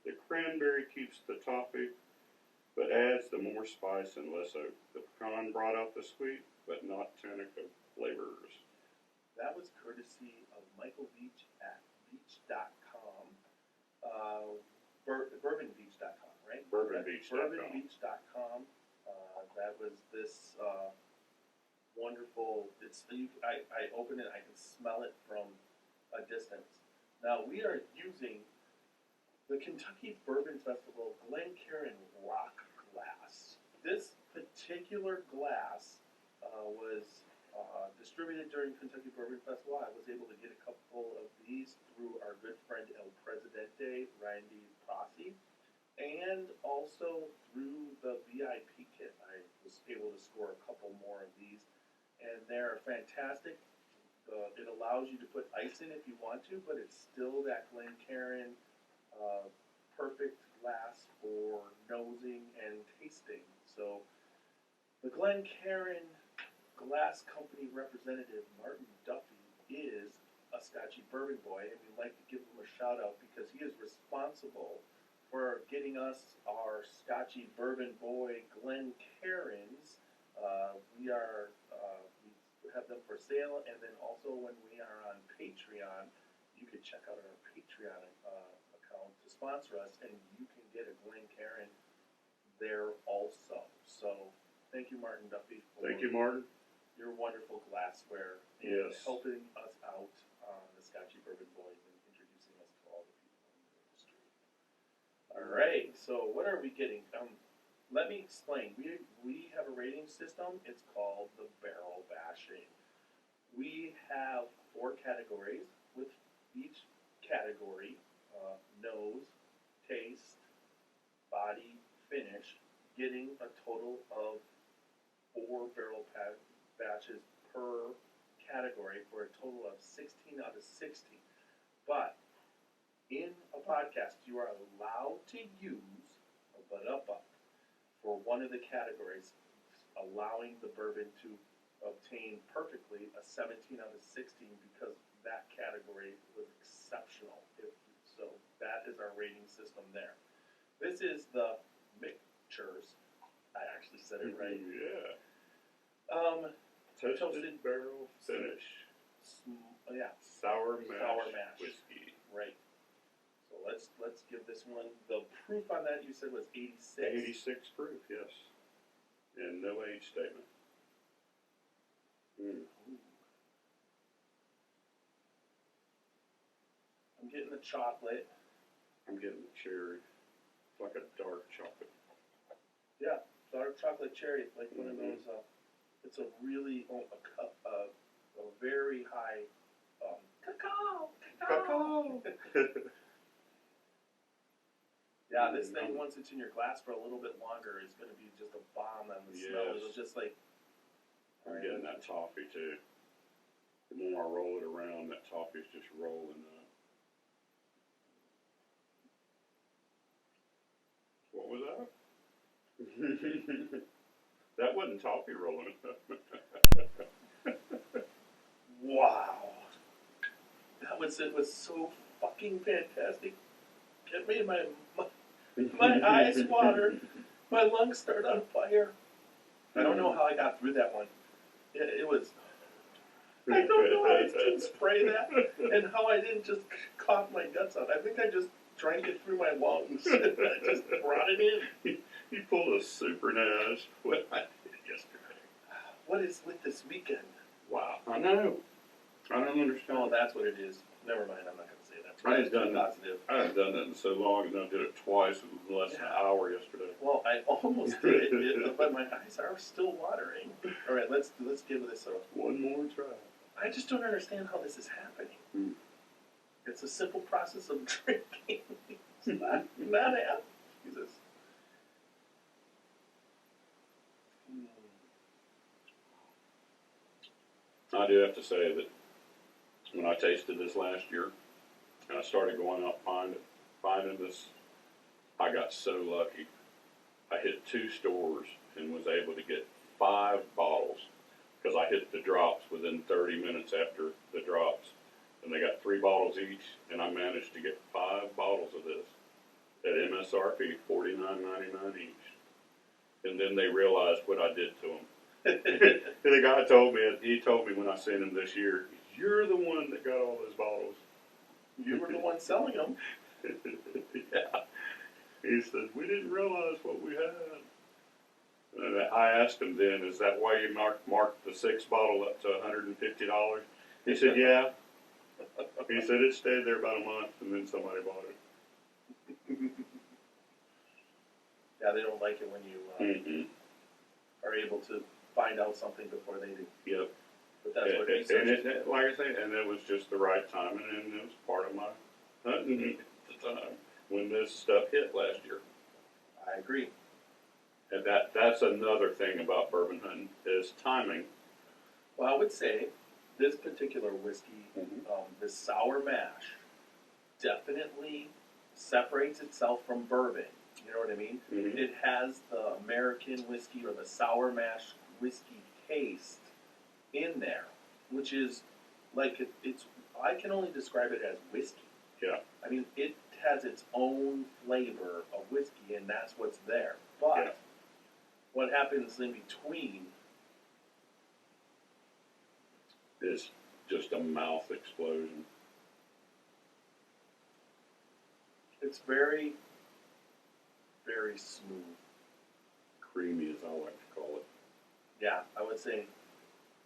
The cranberry keeps the toffee, but adds the more spice and less oak. The pecan brought out the sweet, but not tannic flavors. That was courtesy of Michael Beach at beach.com. Bourbonbeach.com, right? Bourbon bourbonbeach.com. Bourbonbeach.com. That was this wonderful. I open it. I can smell it from a distance. Now we are using the Kentucky Bourbon Festival Glencairn Rock Glass. This particular glass was distributed during Kentucky Bourbon Festival. I was able to get a couple of these through our good friend El Presidente, Randy Prossi, and also through the VIP kit. I was able to score a couple more of these, and they're fantastic. It allows you to put ice in if you want to, but it's still that Glencairn perfect glass for nosing and tasting. So the Glencairn Glass Company representative, Martin Duffy, is a Scotchy Bourbon Boy, and we'd like to give him a shout out because he is responsible for getting us our Scotchy Bourbon Boy Glencairns. We have them for sale, and then also when we are on Patreon, you can check out our Patreon account to sponsor us, and you can get a Glencairn there also. So thank you, Martin Duffy. Thank you, Martin. Your wonderful glassware and Yes. helping us out on the Scotchy Bourbon Boys and introducing us to all the people in the industry. All right, so what are we getting? Let me explain. We have a rating system. It's called the Barrel Bashing. We have 4 categories, with each category nose, taste, body, finish, getting a total of 4 barrel batches per category for a total of 16 out of 60. But in a podcast, you are allowed to use a but-up for one of the categories, allowing the bourbon to obtain perfectly a 17 out of 16 because that category was exceptional. So that is our rating system there. This is the Michters. I actually said it right. Yeah. Toasted barrel finish. Yeah. Sour mash mash. whiskey. Right. So let's give this one. The proof on that you said was 86. 86 proof, yes. And no age statement. Ooh. I'm getting the chocolate. I'm getting the cherry. It's like a dark chocolate. Yeah, dark chocolate cherry. It's like one of those. It's a really a very high cacao. Yeah, this thing, once it's in your glass for a little bit longer, is going to be just a bomb on the smell. It'll just like. I'm getting that toffee too. The more I roll it around, that toffee's just rolling up. What was that? That wasn't toffee rolling up. Wow. It was so fucking fantastic. It made my eyes water. My lungs start on fire. I don't know how I got through that one. It was. I don't know how I didn't spray that and how I didn't just cough my guts out. I think I just drank it through my lungs. I just brought it in. You pulled a super Nash. What I did yesterday. What is with this weekend? Wow. I know. I don't understand. Oh, that's what it is. Never mind. I'm not going to say that. I had done that. Positive. I haven't done that in so long, and I did it twice in less than an hour yesterday. Well, I almost did it, but my eyes are still watering. All right, let's give this a one more try. I just don't understand how this is happening. It's a simple process of drinking. It's not happening. Jesus. I do have to say that when I tasted this last year, and I started going out finding this, I got so lucky. I hit 2 stores and was able to get 5 bottles because I hit the drops within 30 minutes after the drops. And they got 3 bottles each, and I managed to get 5 bottles of this at MSRP, $49.99 each. And then they realized what I did to them. And the guy told me when I seen him this year, you're the one that got all those bottles. You were the one selling them. Yeah. He said, we didn't realize what we had. And I asked him then, is that why you marked the 6 bottle up to $150? He said, yeah. He said it stayed there about a month and then somebody bought it. Yeah, they don't like it when you are able to find out something before they do. Yep. But that's what research is. Like I say, and it was just the right timing, and it was part of my hunting at the time when this stuff hit last year. I agree. And that's another thing about bourbon hunting is timing. Well, I would say this particular whiskey, this sour mash, definitely separates itself from bourbon. You know what I mean? Mm-hmm. It has the American whiskey or the sour mash whiskey taste in there, which is like it's. I can only describe it as whiskey. Yeah. I mean, it has its own flavor of whiskey, and that's what's there. But what happens in between is just a mouth explosion. It's very, very smooth. Creamy, as I like to call it. Yeah, I would say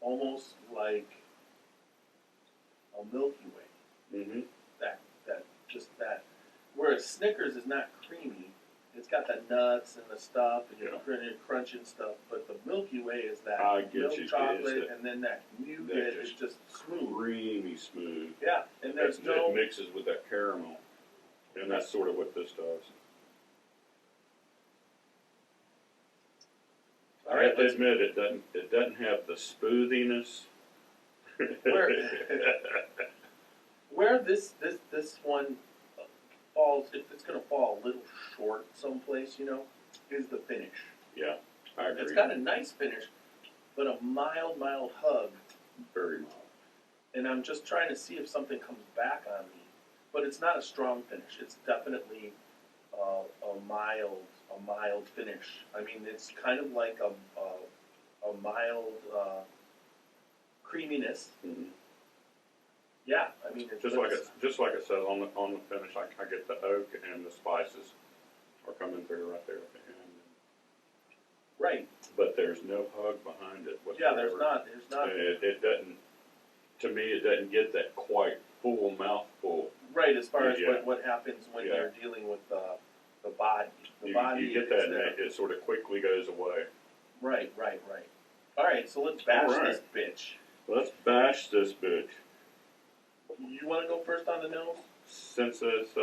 almost like a Milky Way. Mm-hmm. That. Whereas Snickers is not creamy. It's got the nuts and the stuff, and you're crunching stuff. But the Milky Way is that milk chocolate, and then that nougat is just smooth. Creamy smooth. Yeah, and there's it mixes with that caramel. And that's sort of what this does. All I right, have to admit, it doesn't have the smoothiness. Where this one falls, if it's going to fall a little short someplace, is the finish. Yeah, I agree. It's got a nice finish, but a mild hug. Very mild. And I'm just trying to see if something comes back on me. But it's not a strong finish. It's definitely a mild finish. I mean, it's kind of like a mild creaminess. Mm-hmm. Yeah, I mean, just like it says on the finish, I get the oak and the spices are coming through right there at the end. Right. But there's no hug behind it whatsoever. Yeah, there's not. It doesn't. To me, it doesn't get that quite full mouthful. Right, as far as what happens when you're dealing with the body. You get that, and it sort of quickly goes away. Right. All right, so let's bash this bitch. Let's bash this bitch. You want to go first on the nose? Since it's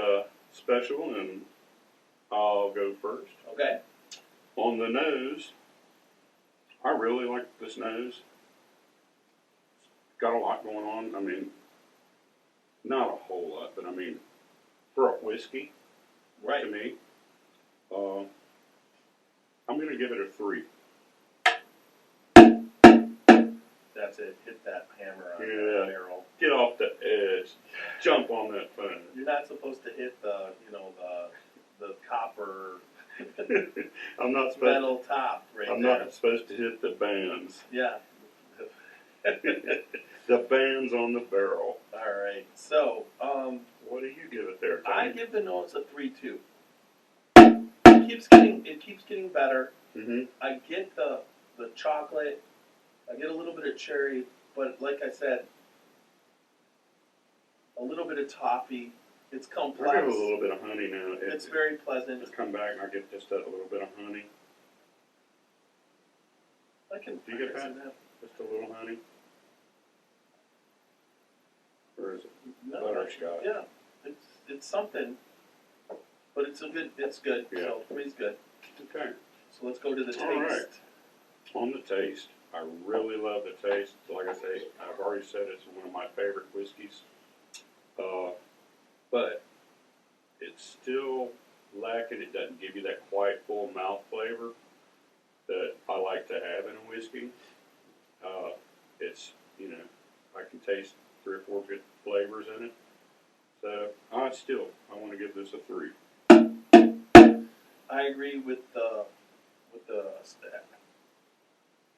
special, and I'll go first. Okay. On the nose, I really like this nose. Got a lot going on. I mean, not a whole lot, but I mean, for a whiskey, right, to me, I'm going to give it a 3. That's it. Hit that hammer on the barrel. Get off the edge. Jump on that phone. You're not supposed to hit the copper I'm not supposed metal top right I'm there. not supposed to hit the bands. Yeah. The bands on the barrel. All right. So, what do you give it there, Tony? I give the nose a 3-2. It keeps getting better. Mm-hmm. I get the chocolate. I get a little bit of cherry, but like I said, a little bit of toffee. It's complex. I give a little bit of honey now. It's very pleasant. Just come back and I get just that little bit of honey. Do you get that? Just a little honey? Or is it butterscotch? Yeah, it's something, but it's good. Yeah. So 3's good. Okay. So let's go to the taste. All right. On the taste, I really love the taste. Like I say, I've already said it's one of my favorite whiskeys. But it's still lacking. It doesn't give you that quite full mouth flavor that I like to have in a whiskey. It's, I can taste 3 or 4 good flavors in it. So I want to give this a 3. I agree with the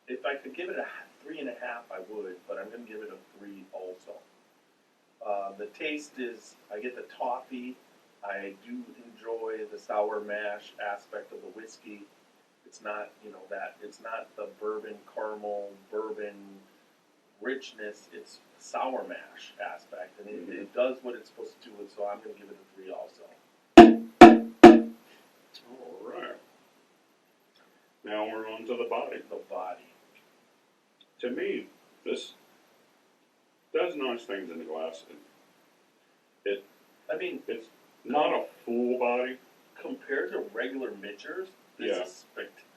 if I could give it a 3.5, I would, but I'm going to give it a 3 also. The taste is, I get the toffee, I do enjoy the sour mash aspect of the whiskey. It's not, it's not the bourbon caramel, bourbon richness. It's sour mash aspect, and it does what it's supposed to do. And so I'm going to give it a 3 also. All right. Now we're on to the body. The body. To me, this does nice things in the glass. It's not a full body. Compared to regular Michters, this is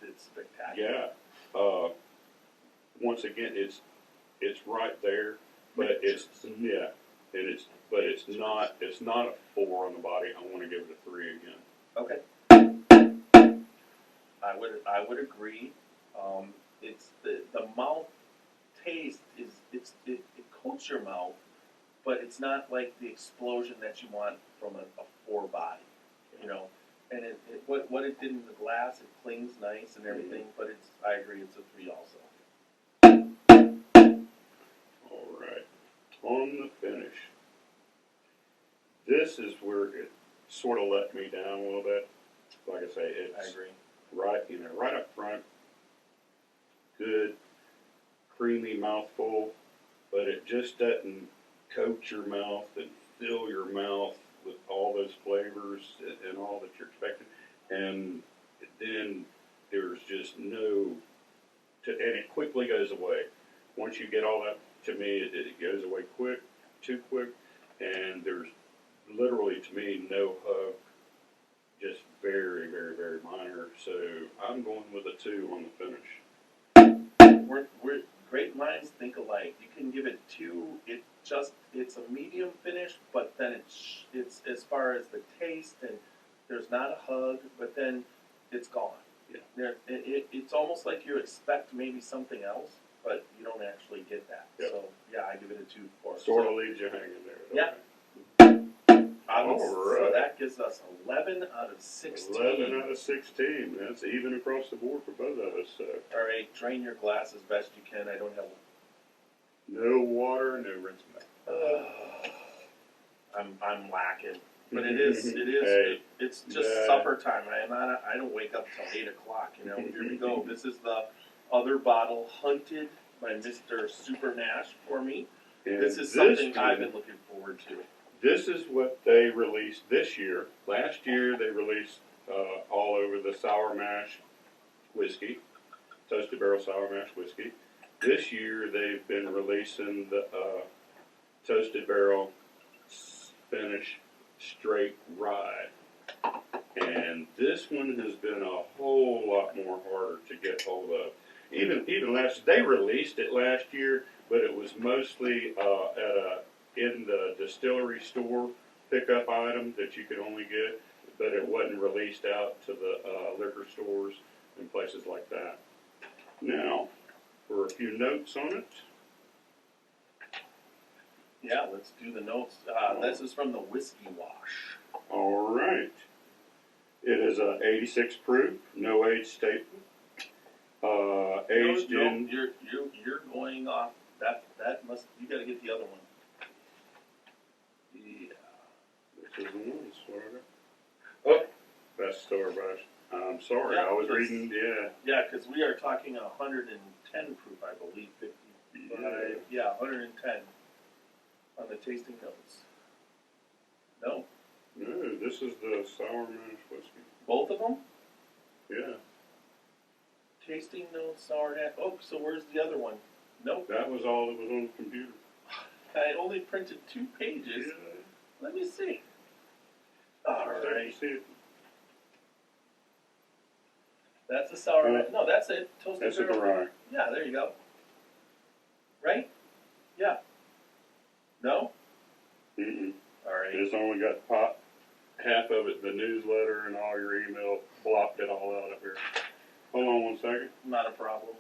it's spectacular. Yeah. Once again, it's right there, but it's not a 4 on the body. I want to give it a 3 again. Okay. I would agree. It's the mouth taste it coats your mouth, but it's not like the explosion that you want from a 4 body, And what it did in the glass, it clings nice and everything, but I agree, it's a 3 also. All right. On the finish, this is where it sort of let me down a little bit. Like I say, I agree. Right up front, good, creamy mouthful, but it just doesn't coat your mouth and fill your mouth with all those flavors and all that you're expecting. And then there's just and it quickly goes away. Once you get all that, to me, it goes away too quick, and there's literally, to me, no hug, just very, very, very minor. So I'm going with a 2 on the finish. We're great minds think alike. You can give it 2. It's a medium finish, but then it's as far as the taste, and there's not a hug, but then it's gone. Yeah. It's almost like you expect maybe something else, but you don't actually get that. Yep. So yeah, I give it a 2 for Sort of leaves you hanging there. Yeah. All So right. that gives us 11 out of 16. 11 out of 16. That's even across the board for both of us. All right, drain your glass as best you can. I don't have. No water, no rinse back. I'm lacking, but it is. Hey, it's just supper time. I don't wake up till 8 o'clock. Here we go. This is the other bottle, hunted by Mr. Super Nash for me. This is something I've been looking forward to. This is what they released this year. Last year they released all over the sour mash whiskey, toasted barrel sour mash whiskey. This year they've been releasing the toasted barrel finish straight rye. And this one has been a whole lot more harder to get hold of. Even they released it last year, but it was mostly in the distillery store pickup item that you could only get, but it wasn't released out to the liquor stores and places like that. Now, for a few notes on it. Yeah, let's do the notes. This is from the Whiskey Wash. All right. It is a 86 proof, no age statement. Aged in. You're going off. That must. You got to get the other one. Yeah. This is the one, sort of. Oh, that's store buy. I'm sorry, Yeah, I was reading. Yeah, because we are talking 110 proof, I believe. 55. Yeah, 110 on the tasting notes. No. No, this is the sour mash whiskey. Both of them? Yeah. Tasting notes, sour mash. Oh, so where's the other one? Nope. That was all that was on the computer. I only printed 2 pages. Yeah. Let me see. All right. See it. That's the sour mash. No, that's it. Toasted That's the barrel. rye. Yeah, there you go. Right? Yeah. No? Mm-mm. All right. It's only got half of it, the newsletter and all your email, blocked it all out up here. Hold on 1 second. Not a problem.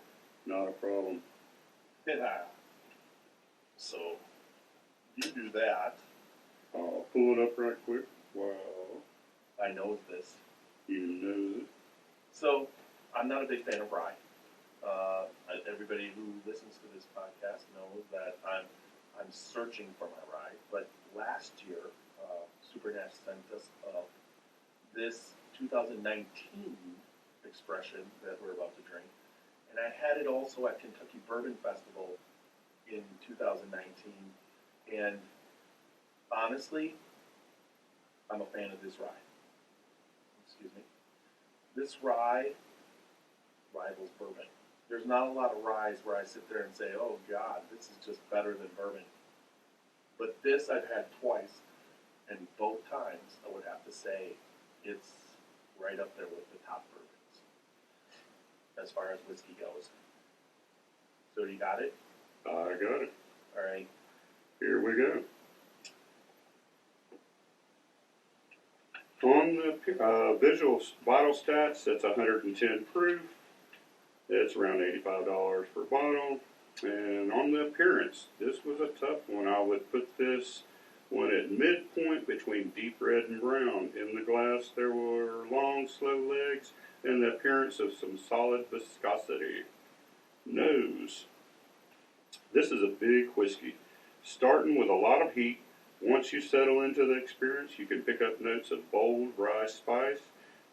Not a problem. Yeah. So, you do that. I'll pull it up right quick. Wow. I know this. You know it. So, I'm not a big fan of rye. Everybody who listens to this podcast knows that I'm searching for my rye. But last year, Super Nash sent us this 2019 expression that we're about to drink, and I had it also at Kentucky Bourbon Festival in 2019, and honestly, I'm a fan of this rye. Excuse me. This rye rivals bourbon. There's not a lot of ryes where I sit there and say, oh God, this is just better than bourbon. But this I've had twice, and both times I would have to say it's right up there with the top bourbons as far as whiskey goes. So you got it? I got it. All right. Here we go. On the visual bottle stats, it's 110 proof. It's around $85 per bottle. And on the appearance, this was a tough one. I would put this one at midpoint between deep red and brown. In the glass, there were long, slow legs and the appearance of some solid viscosity. Nose. This is a big whiskey, starting with a lot of heat. Once you settle into the experience, you can pick up notes of bold rye spice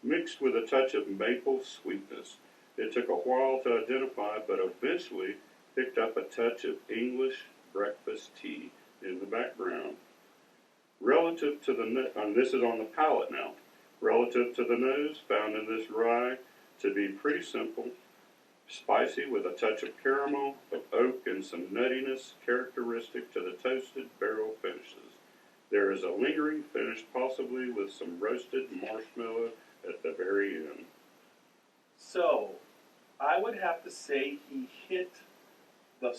mixed with a touch of maple sweetness. It took a while to identify, but eventually picked up a touch of English breakfast tea in the background. Relative to the and this is on the palate now. Relative to the nose, found in this rye to be pretty simple, spicy with a touch of caramel, of oak, and some nuttiness characteristic to the toasted barrel finishes. There is a lingering finish, possibly with some roasted marshmallow at the very end. So, I would have to say he hit the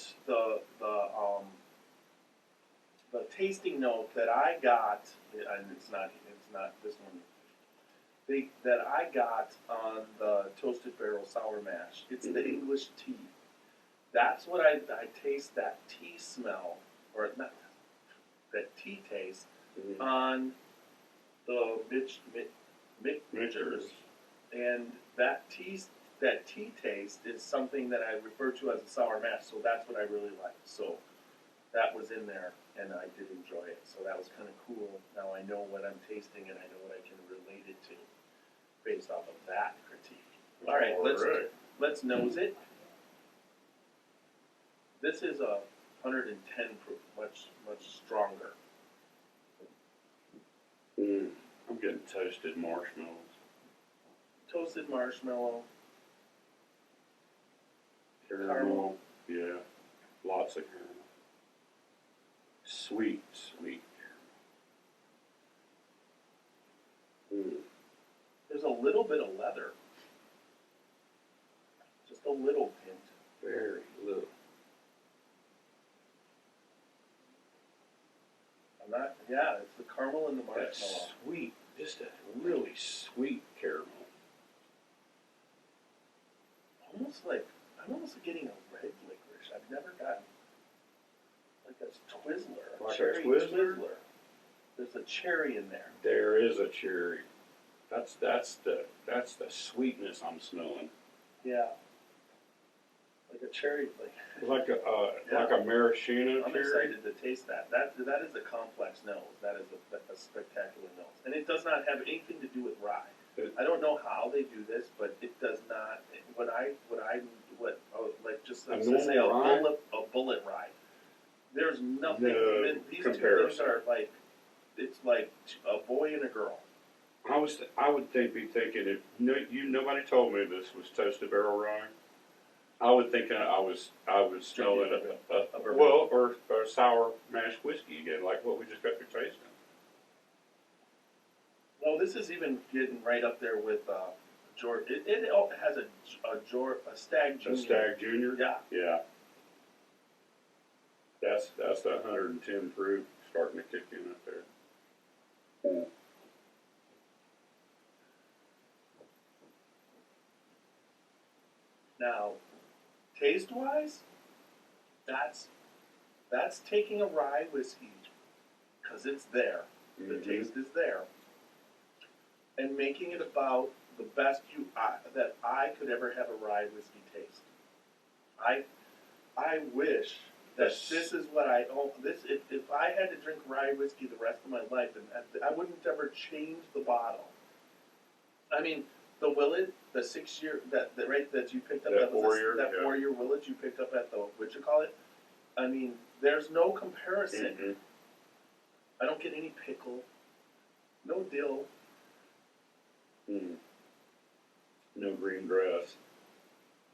tasting note that I got, and it's not this one. That I got on the Toasted Barrel Sour Mash. It's the English tea. That's what I taste, that tea smell, or not that tea taste on the Michters, and that tea taste is something that I refer to as a sour mash. So that's what I really like. So that was in there, and I did enjoy it. So that was kind of cool. Now I know what I'm tasting, and I know what I can relate it to based off of that critique. All right, let's nose it. This is a 110 proof, much stronger. I'm getting toasted marshmallows. Toasted marshmallow. Caramel. Yeah, lots of caramel. Sweet caramel. There's a little bit of leather. Just a little hint. Very little. It's the caramel and the marshmallow. That's sweet, just a really sweet caramel. I'm almost getting a red licorice. I've never gotten like a Twizzler, Like cherry a Twizzler? There's a cherry in there. There is a cherry. That's the sweetness I'm smelling. Yeah. Like a cherry, Like a maraschino I'm cherry. excited to taste that. That is a complex nose. That is a spectacular nose, and it does not have anything to do with rye. I don't know how they do this, but it does not. Let's say a bullet ride. There's nothing. No These comparison. two things are like, it's like a boy and a girl. I would be thinking if nobody told me this was toasted barrel rye, I would think I was smelling a bourbon. or sour mash whiskey again, like what we just got through tasting. Well, this is even getting right up there with George. It has a Stag Junior. A Stag Junior. Yeah. Yeah. That's the 110 proof starting to kick in up there. Now, taste-wise, that's taking a rye whiskey because it's there. The taste is there, and making it about the best that I could ever have a rye whiskey taste. I wish This is what I own. If I had to drink rye whiskey the rest of my life, then I wouldn't ever change the bottle. I mean, the Willett, the 6-year that you picked up That that was 4-year, that yeah. 4-year Willett you picked up at the what you call it? I mean, there's no comparison. Mm-hmm. I don't get any pickle, no dill. Mm. No green grass.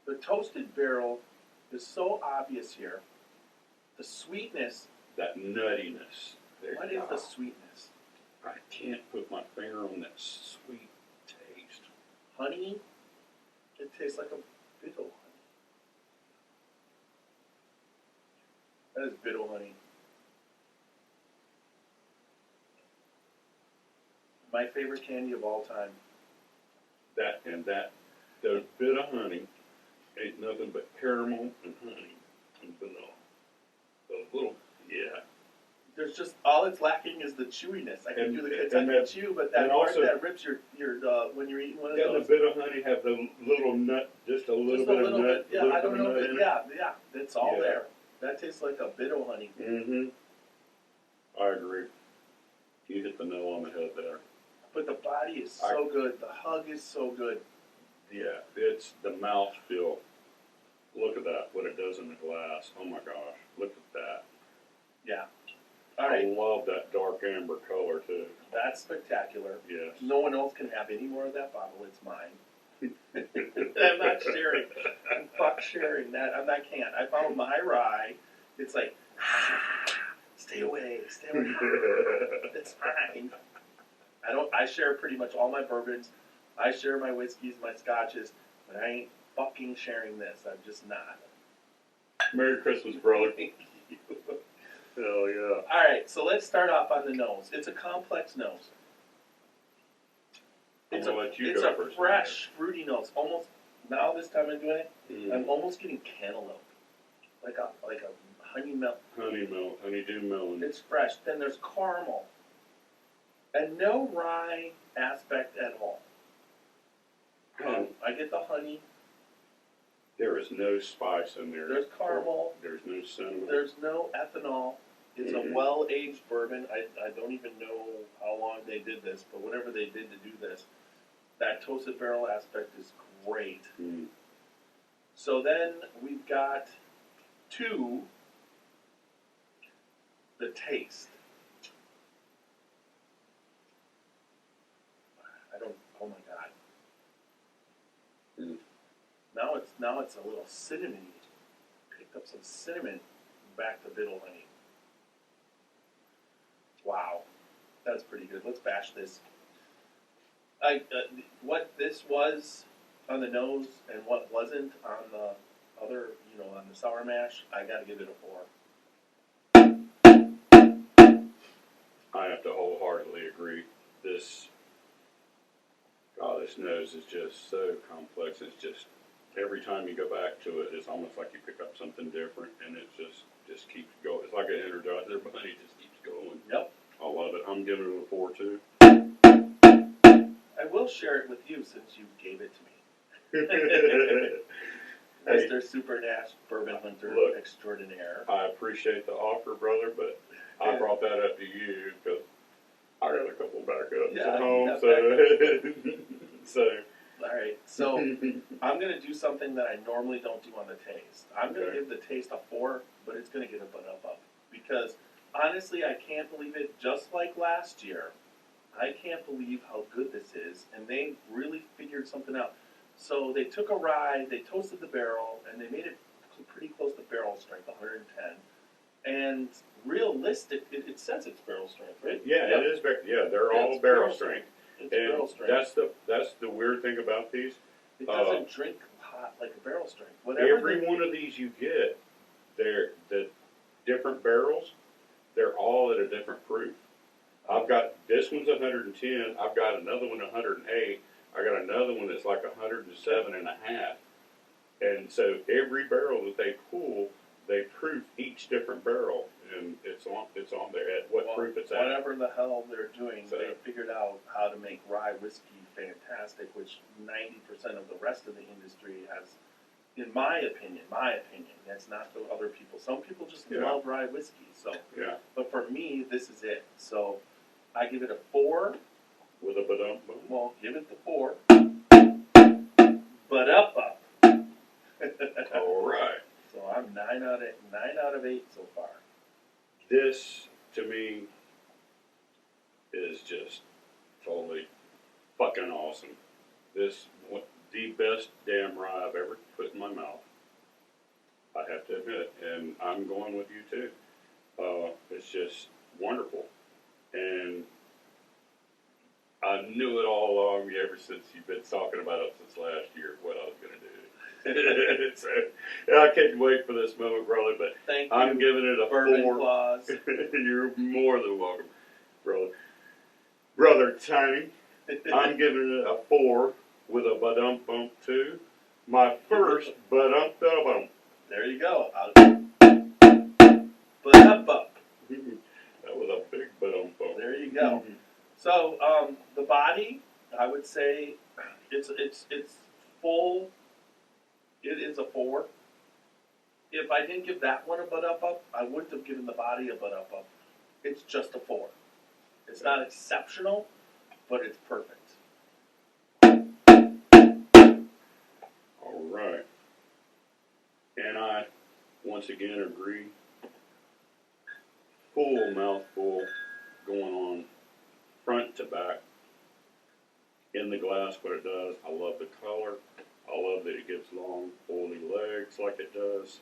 The toasted barrel is so obvious here. The sweetness. That nuttiness. What is the sweetness? I can't put my finger on that sweet taste. Honey. It tastes like a bit of honey. That is bit of honey. My favorite candy of all time. The bit of honey ain't nothing but caramel and honey and vanilla. The little, yeah. There's just all it's lacking is the chewiness. I can And- do the and Kentucky that- chew, but that and part also- that rips your when you're eating one of Doesn't a those. bit of honey have the little nut, just a little Just bit a little of nut? bit, yeah. little I don't bit of know, nut but in it? yeah, it's all Yeah. there. That tastes like a bit of honey. Mm-hmm. I agree. You hit the nail on the head there. But the body is so good. The hug is so good. Yeah, it's the mouthfeel. Look at that, what it does in the glass. Oh my gosh, look at that. Yeah. All I right, love that dark amber color too. that's spectacular. Yes. No one else can have any more of that bottle. It's mine. I'm not sharing. I'm fuck sharing that. I can't. I found my rye. It's like, stay away, stay away. It's fine. I share pretty much all my bourbons. I share my whiskeys, my scotches, but I ain't fucking sharing this. I'm just not. Merry Christmas, brother. Hell yeah. All right, so let's start off on the nose. It's a complex nose. I'm gonna let you It's go a first. fresh, fruity nose. Almost now this time I'm doing it, Mm. I'm almost getting cantaloupe, like a honey melt. Honeydew melon. It's fresh. Then there's caramel, and no rye aspect at all. I get the honey. There is no spice in there. There's caramel. There's no cinnamon. There's no ethanol. It's a well-aged bourbon. I don't even know how long they did this, but whatever they did to do this, that toasted barrel aspect is great. Mm. So then we've got the taste. Oh my God. Mm. Now it's a little cinnamony. Picked up some cinnamon back to Biddle Honey. Wow, that's pretty good. Let's bash this. What this was on the nose and what wasn't on the other, on the sour mash, I gotta give it a 4. I have to wholeheartedly agree. This nose is just so complex. It's just, every time you go back to it, it's almost like you pick up something different, and it just keeps going. It's like an Energizer bunny, just keeps going. Yep. I love it. I'm giving it a 4 too. I will share it with you since you gave it to me. Hey, Mr. Super Nash Bourbon Hunter Look. Extraordinaire. I appreciate the offer, brother, but I brought that up to you because I got a couple backups Yeah, at you home. got So, Alright, so I'm going to do something that I normally don't do on the taste. I'm going to Okay. give the taste a 4, but it's going to get a butt up. Because honestly, I can't believe it. Just like last year, I can't believe how good this is. And they really figured something out. So they took a rye, they toasted the barrel, and they made it pretty close to barrel strength, 110. And realistic, it says it's barrel strength, right? yeah, Yep. it is. They're Yeah, all it's barrel strength. It's And barrel strength. that's the weird thing about these. It doesn't drink hot like a barrel strength. Whatever Every one of these you get, they're the different barrels. They're all at a different proof. I've got this one's 110. I've got another one 108. I got another one that's like 107.5. And so every barrel that they pull, they proof each different barrel, and it's on there at what proof it's at. Whatever the hell they're doing, So- they figured out how to make rye whiskey fantastic, which 90% of the rest of the industry has in my opinion, that's not for other people. Some people just love rye whiskey. So, Yeah. but for me, this is it. So, I give it a 4. With a badump. Well, give it the 4. But up. All right. So I'm 9 out of 8 so far. This, to me, is just totally fucking awesome. This the best damn rye I've ever put in my mouth. I have to admit, and I'm going with you too. It's just wonderful, and I knew it all along ever since you've been talking about it since last year what I was going to do. So, I can't wait for this moment, brother. But Thank I'm you, giving it a Bourbon 4. Claws. You're more than welcome, brother. Brother Tiny, I'm giving it a 4 with a badump bump too. My first badump bump. There you go. But up. That was a big badump bump. There you go. So the body, I would say, it's full. It is a 4. If I didn't give that one a butt up, I wouldn't have given the body a butt up. It's just a 4. It's not exceptional, but it's perfect. All right. And I, once again, agree. Full mouthful going on front to back in the glass, what it does. I love the color. I love that it gives long, oily legs like it does.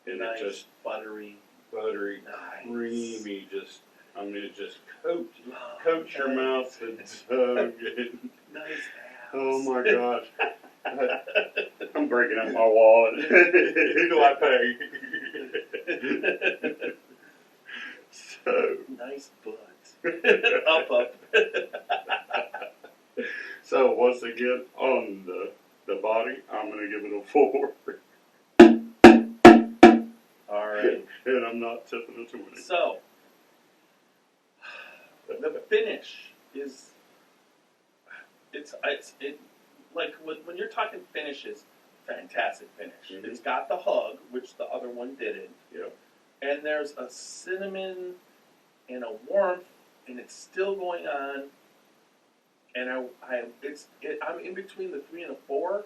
And Nice, it just buttery, creamy, just, I mean, it just coats your mouth and so good. Nice abs. Oh my gosh. I'm breaking up my wallet. Who do I pay? So. Nice butt. Up. So once again, on the body, I'm going to give it a 4. All right. And I'm not tipping a 20. So, the finish is, like when you're talking finishes, fantastic finish. Mm-hmm. It's got the hug, which the other one didn't. Yep. And there's a cinnamon and a warmth, and it's still going on. And I'm in between the 3 and a 4,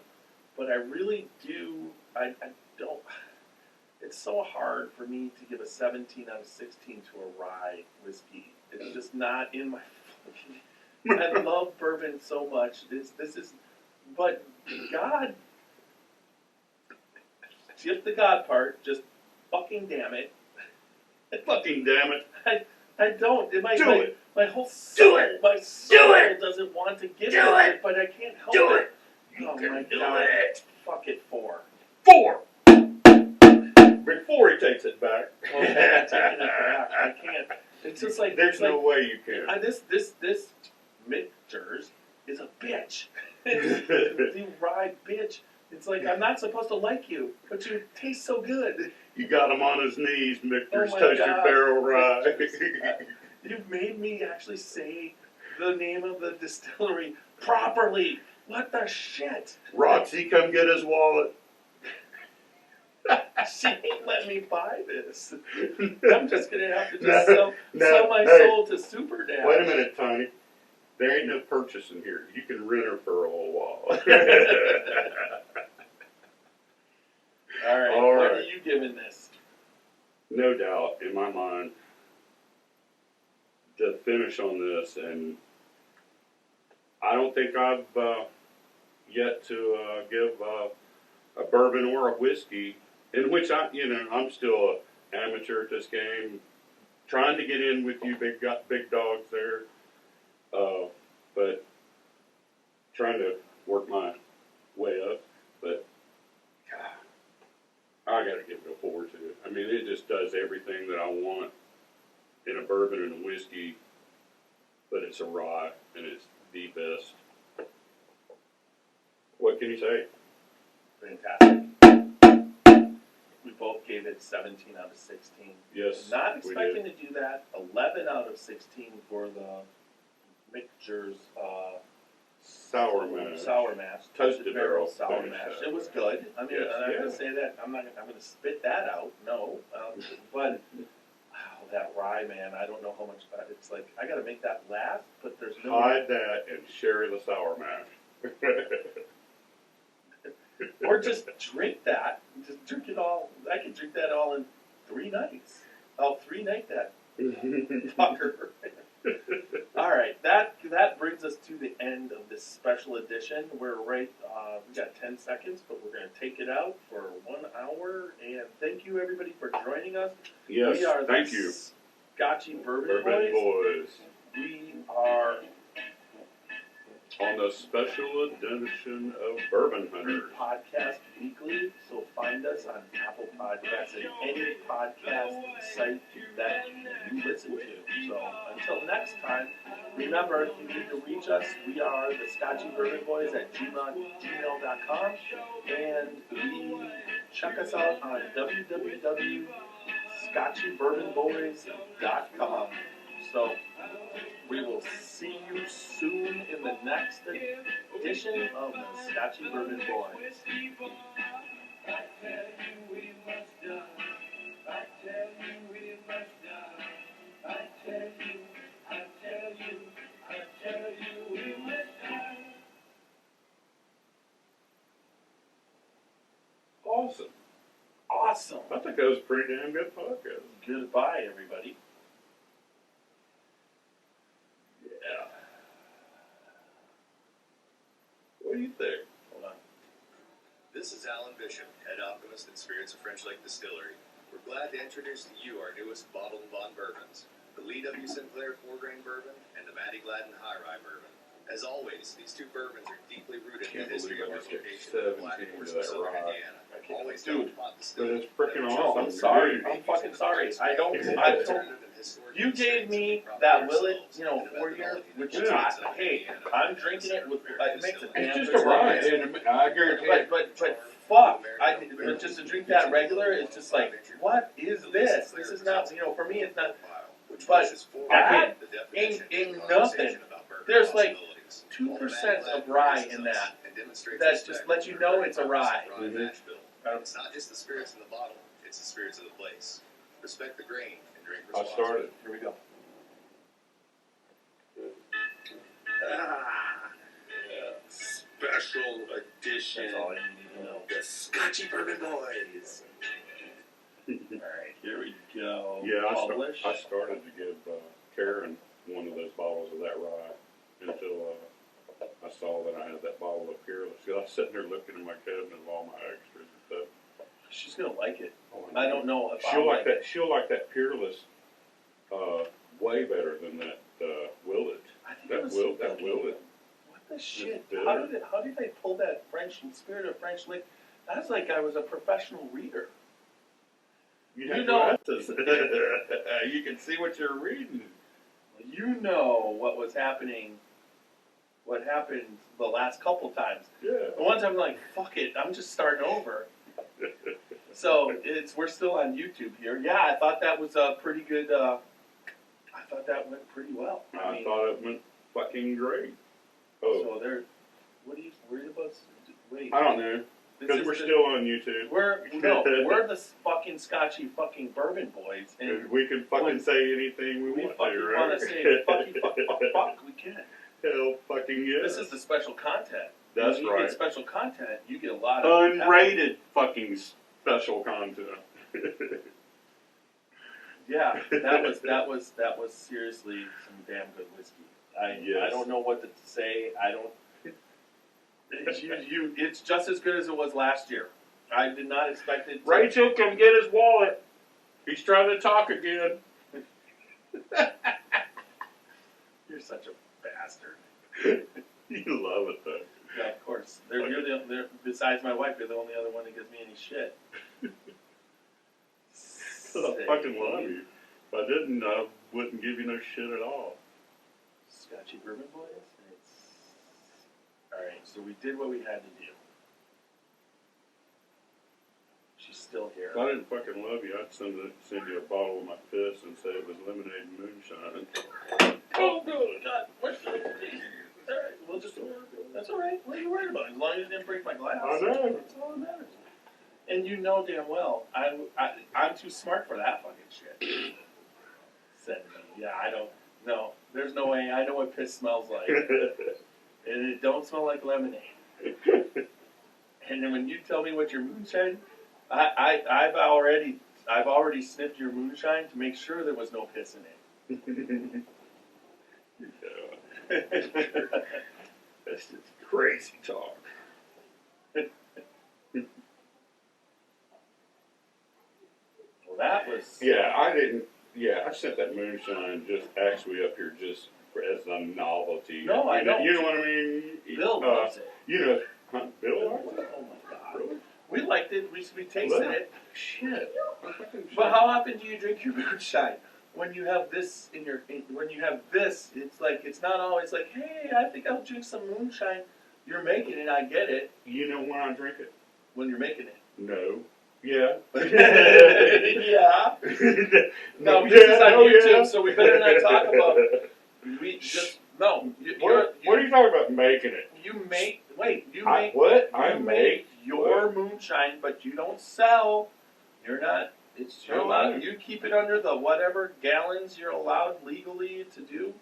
but I really do. I don't. It's so hard for me to give a 17 out of 16 to a rye whiskey. It's just not in my. I love bourbon so much. This is, but God, skip the God part. Just fucking damn it. Fucking damn it. I don't. My whole soul, my soul doesn't want to give it, but I can't help it. Oh my God. Fuck it, 4. 4. Before he takes it back. Well, I'm taking it back. I can't. It's just like there's no way you can. This Michters is a bitch. You rye bitch. It's like I'm not supposed to like you, but you taste so good. You got him on his knees, Michters, Oh my toasted God. barrel rye. You've made me actually say the name of the distillery properly. What the shit? Roxy, come get his wallet. She ain't let me buy this. I'm just gonna have to just sell my soul to Super Nash. Wait a minute, Tony. There ain't no purchasing here. You can rent her for a whole while. All right. All What right. are you giving this? No doubt, in my mind, the finish on this, and I don't think I've yet to give a bourbon or a whiskey, in which I'm still an amateur at this game, trying to get in with you big dogs there, but trying to work my way up. But God, I got to give it a 4 too. I mean, it just does everything that I want in a bourbon and a whiskey, but it's a rye and it's the best. What can you say? Fantastic. We both gave it 17 out of 16. Yes, Not we expecting did. to do that. 11 out of 16 for the Michters Sour mash. Sour mash. Toasted barrel sour finish mash. that. It was good. I mean, Yes, I'm not yeah. gonna say that. I'm gonna spit that out. No, but that rye, man. I don't know how much. It's like I gotta make that last, but there's no. Hide that and share the sour mash. Or just drink that. Just drink it all. I can drink that all in 3 nights. I'll 3-night that fucker. All right, that brings us to the end of this special edition. We're right. We got 10 seconds, but we're gonna take it out for 1 hour. And thank you everybody for joining us. Yes, We are thank the you. Scotchy Bourbon Bourbon Boys. Boys. We are On the special edition of Bourbon Hunters. podcast weekly, so find us on Apple Podcasts and any podcast site that you listen to. So until next time, remember, if you need to reach us, we are the Scotchy Bourbon Boys at gmail.com, and we check us out on www.scotchybourbonboys.com. So we will see you soon in the next edition of the Scotchy Bourbon Boys. Awesome. Awesome. I think that was a pretty damn good podcast. Goodbye, everybody. Yeah. What do you think? Hold on. This is Alan Bishop, head optimist at Spirits of French Lake Distillery. We're glad to introduce to you our newest bottled and bond bourbons, the Lee W. Sinclair 4-grain bourbon and the Matty Gladden High Rye bourbon. As always, these two bourbons are deeply rooted in the history of our location in the Black Forest of Southern Indiana. Always Dude, double pot But distilled. it's freaking No, awesome. I'm sorry. dude. I'm fucking sorry. I don't. You gave me that Willet, 4-year, which is Yeah. hey, I'm drinking it with. It makes a damn It's just good a rye, taste. and I guarantee But fuck, but just to drink that regular, it's just like, what is this? This is not, for me, it's not. But that ain't nothing. There's like 2% of rye in that. That just lets you know it's a rye. It's not just the spirits in the bottle, it's the spirits of the place. Respect the grain and drink I responsibly. started. Here we go. Special edition. That's all you need to know. The Scotchy Bourbon Boys. Alright, here we go. Yeah, Publish. I started to give Karen one of those bottles of that rye until I saw that I had that bottle of Peerless. I was sitting there looking in my cabinet of all my extras and stuff. She's gonna like it. Oh, I don't know if She'll I'll like that. it. She'll like that Peerless way better than that Willet. I think it That was Willet. What the shit? bitter. How did they pull that Spirit of French Lick? That's like I was a professional reader. You know- you can see what you're reading. You know what was happening. What happened the last couple times? Yeah. The one time I'm like, fuck it, I'm just starting over. So we're still on YouTube here. Yeah, I thought that was a pretty good. I thought that went pretty well. I thought it went fucking great. Oh, So there. What are you worried about? Wait. I don't know. This Because is we're the- still on YouTube. We're the fucking Scotchy fucking Bourbon Boys, and We can fucking say anything we we want fucking to, right? want to say fuck, we can. Hell fucking yes. This is the special content. That's when you right. get special content, you get a lot of Unrated fucking special content. Yeah, that was seriously some damn good whiskey. I Yes. don't know what to say. I don't. It's just as good as it was last year. I did not expect it. Rachel, come get his wallet. He's trying to talk again. You're such a bastard. You love it though. Yeah, of course. Besides my wife, you're the only other one that gives me any shit. I fucking love you. If I didn't, I wouldn't give you no shit at all. Scotchy Bourbon Boys. Alright, so we did what we had to do. She's still here. If I didn't fucking love you, I'd send you a bottle of my piss and say it was lemonade and moonshine. Oh, God. What's the All right, we'll just. That's all right. What are you worried about? As long as you didn't break my glass. I know. That's all that matters. And you know damn well, I'm too smart for that fucking shit. Said me. Yeah, I don't. No, there's no way. I know what piss smells like, and it don't smell like lemonade. And then when you tell me what your moonshine, I've already sniffed your moonshine to make sure there was no piss in it. That's just crazy talk. Well, that was. Yeah, I didn't. Yeah, I sent that moonshine just actually up here just as a novelty. No, I know. You know what I mean? Bill loves it. You know, huh? Bill likes it? Oh my god. Really? We liked it. We tasted it. Shit. But how often do you drink your moonshine? When you have this when you have this, it's like, it's not always like, hey, I think I'll drink some moonshine. You're making it, I get it. You know when I drink it? When you're making it. No. Yeah. Yeah. No, this is on YouTube, so we better not talk about it. We just, no. What are you talking about making it? You make, wait, you I make. what? You I make your what? moonshine, but you don't sell. You're not. It's you're allowed. You keep it under the whatever gallons you're allowed legally to do,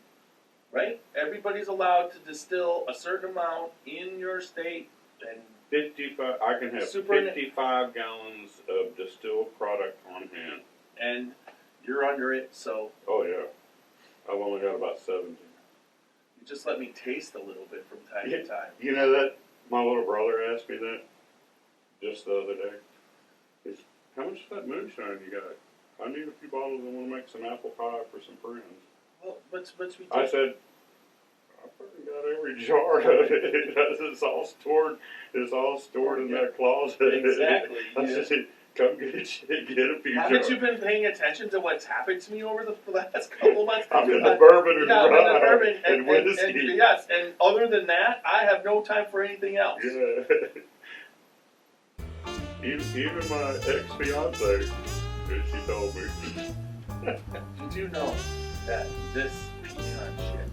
right? Everybody's allowed to distill a certain amount in your state, and 55. I can have 55 gallons of distilled product on hand. And you're under it, so Oh yeah. I've only got about 70. you just let me taste a little bit from time to time. You know that my little brother asked me that just the other day. He's, how much of that moonshine you got? I need a few bottles. I want to make some apple pie for some friends. Well, what's we I said, I fucking got every jar of it. It's all stored. It's all stored in that closet. Exactly. I said, come get a few Haven't jars. you been paying attention to what's happened to me over the last couple months? I'm in the bourbon and I'm in the rye bourbon and whiskey. yes, and other than that, I have no time for anything else. Yeah. Even my ex-fiance, she told me. You do know that this pecan shit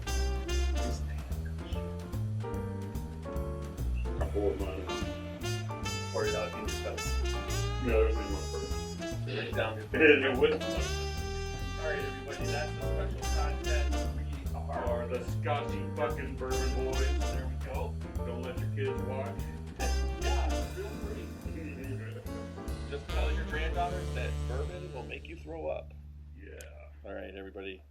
is damn. I poured mine. Pour it out in your stuff. No, it was in my purse. Right down your And it wouldn't. Alright, everybody, that's the special content. We Are the Scotchy fucking Bourbon Boys. There we go. Don't let your kids watch. Yeah, feel free. Just tell your granddaughters that bourbon will make you throw up. Yeah. Alright, everybody.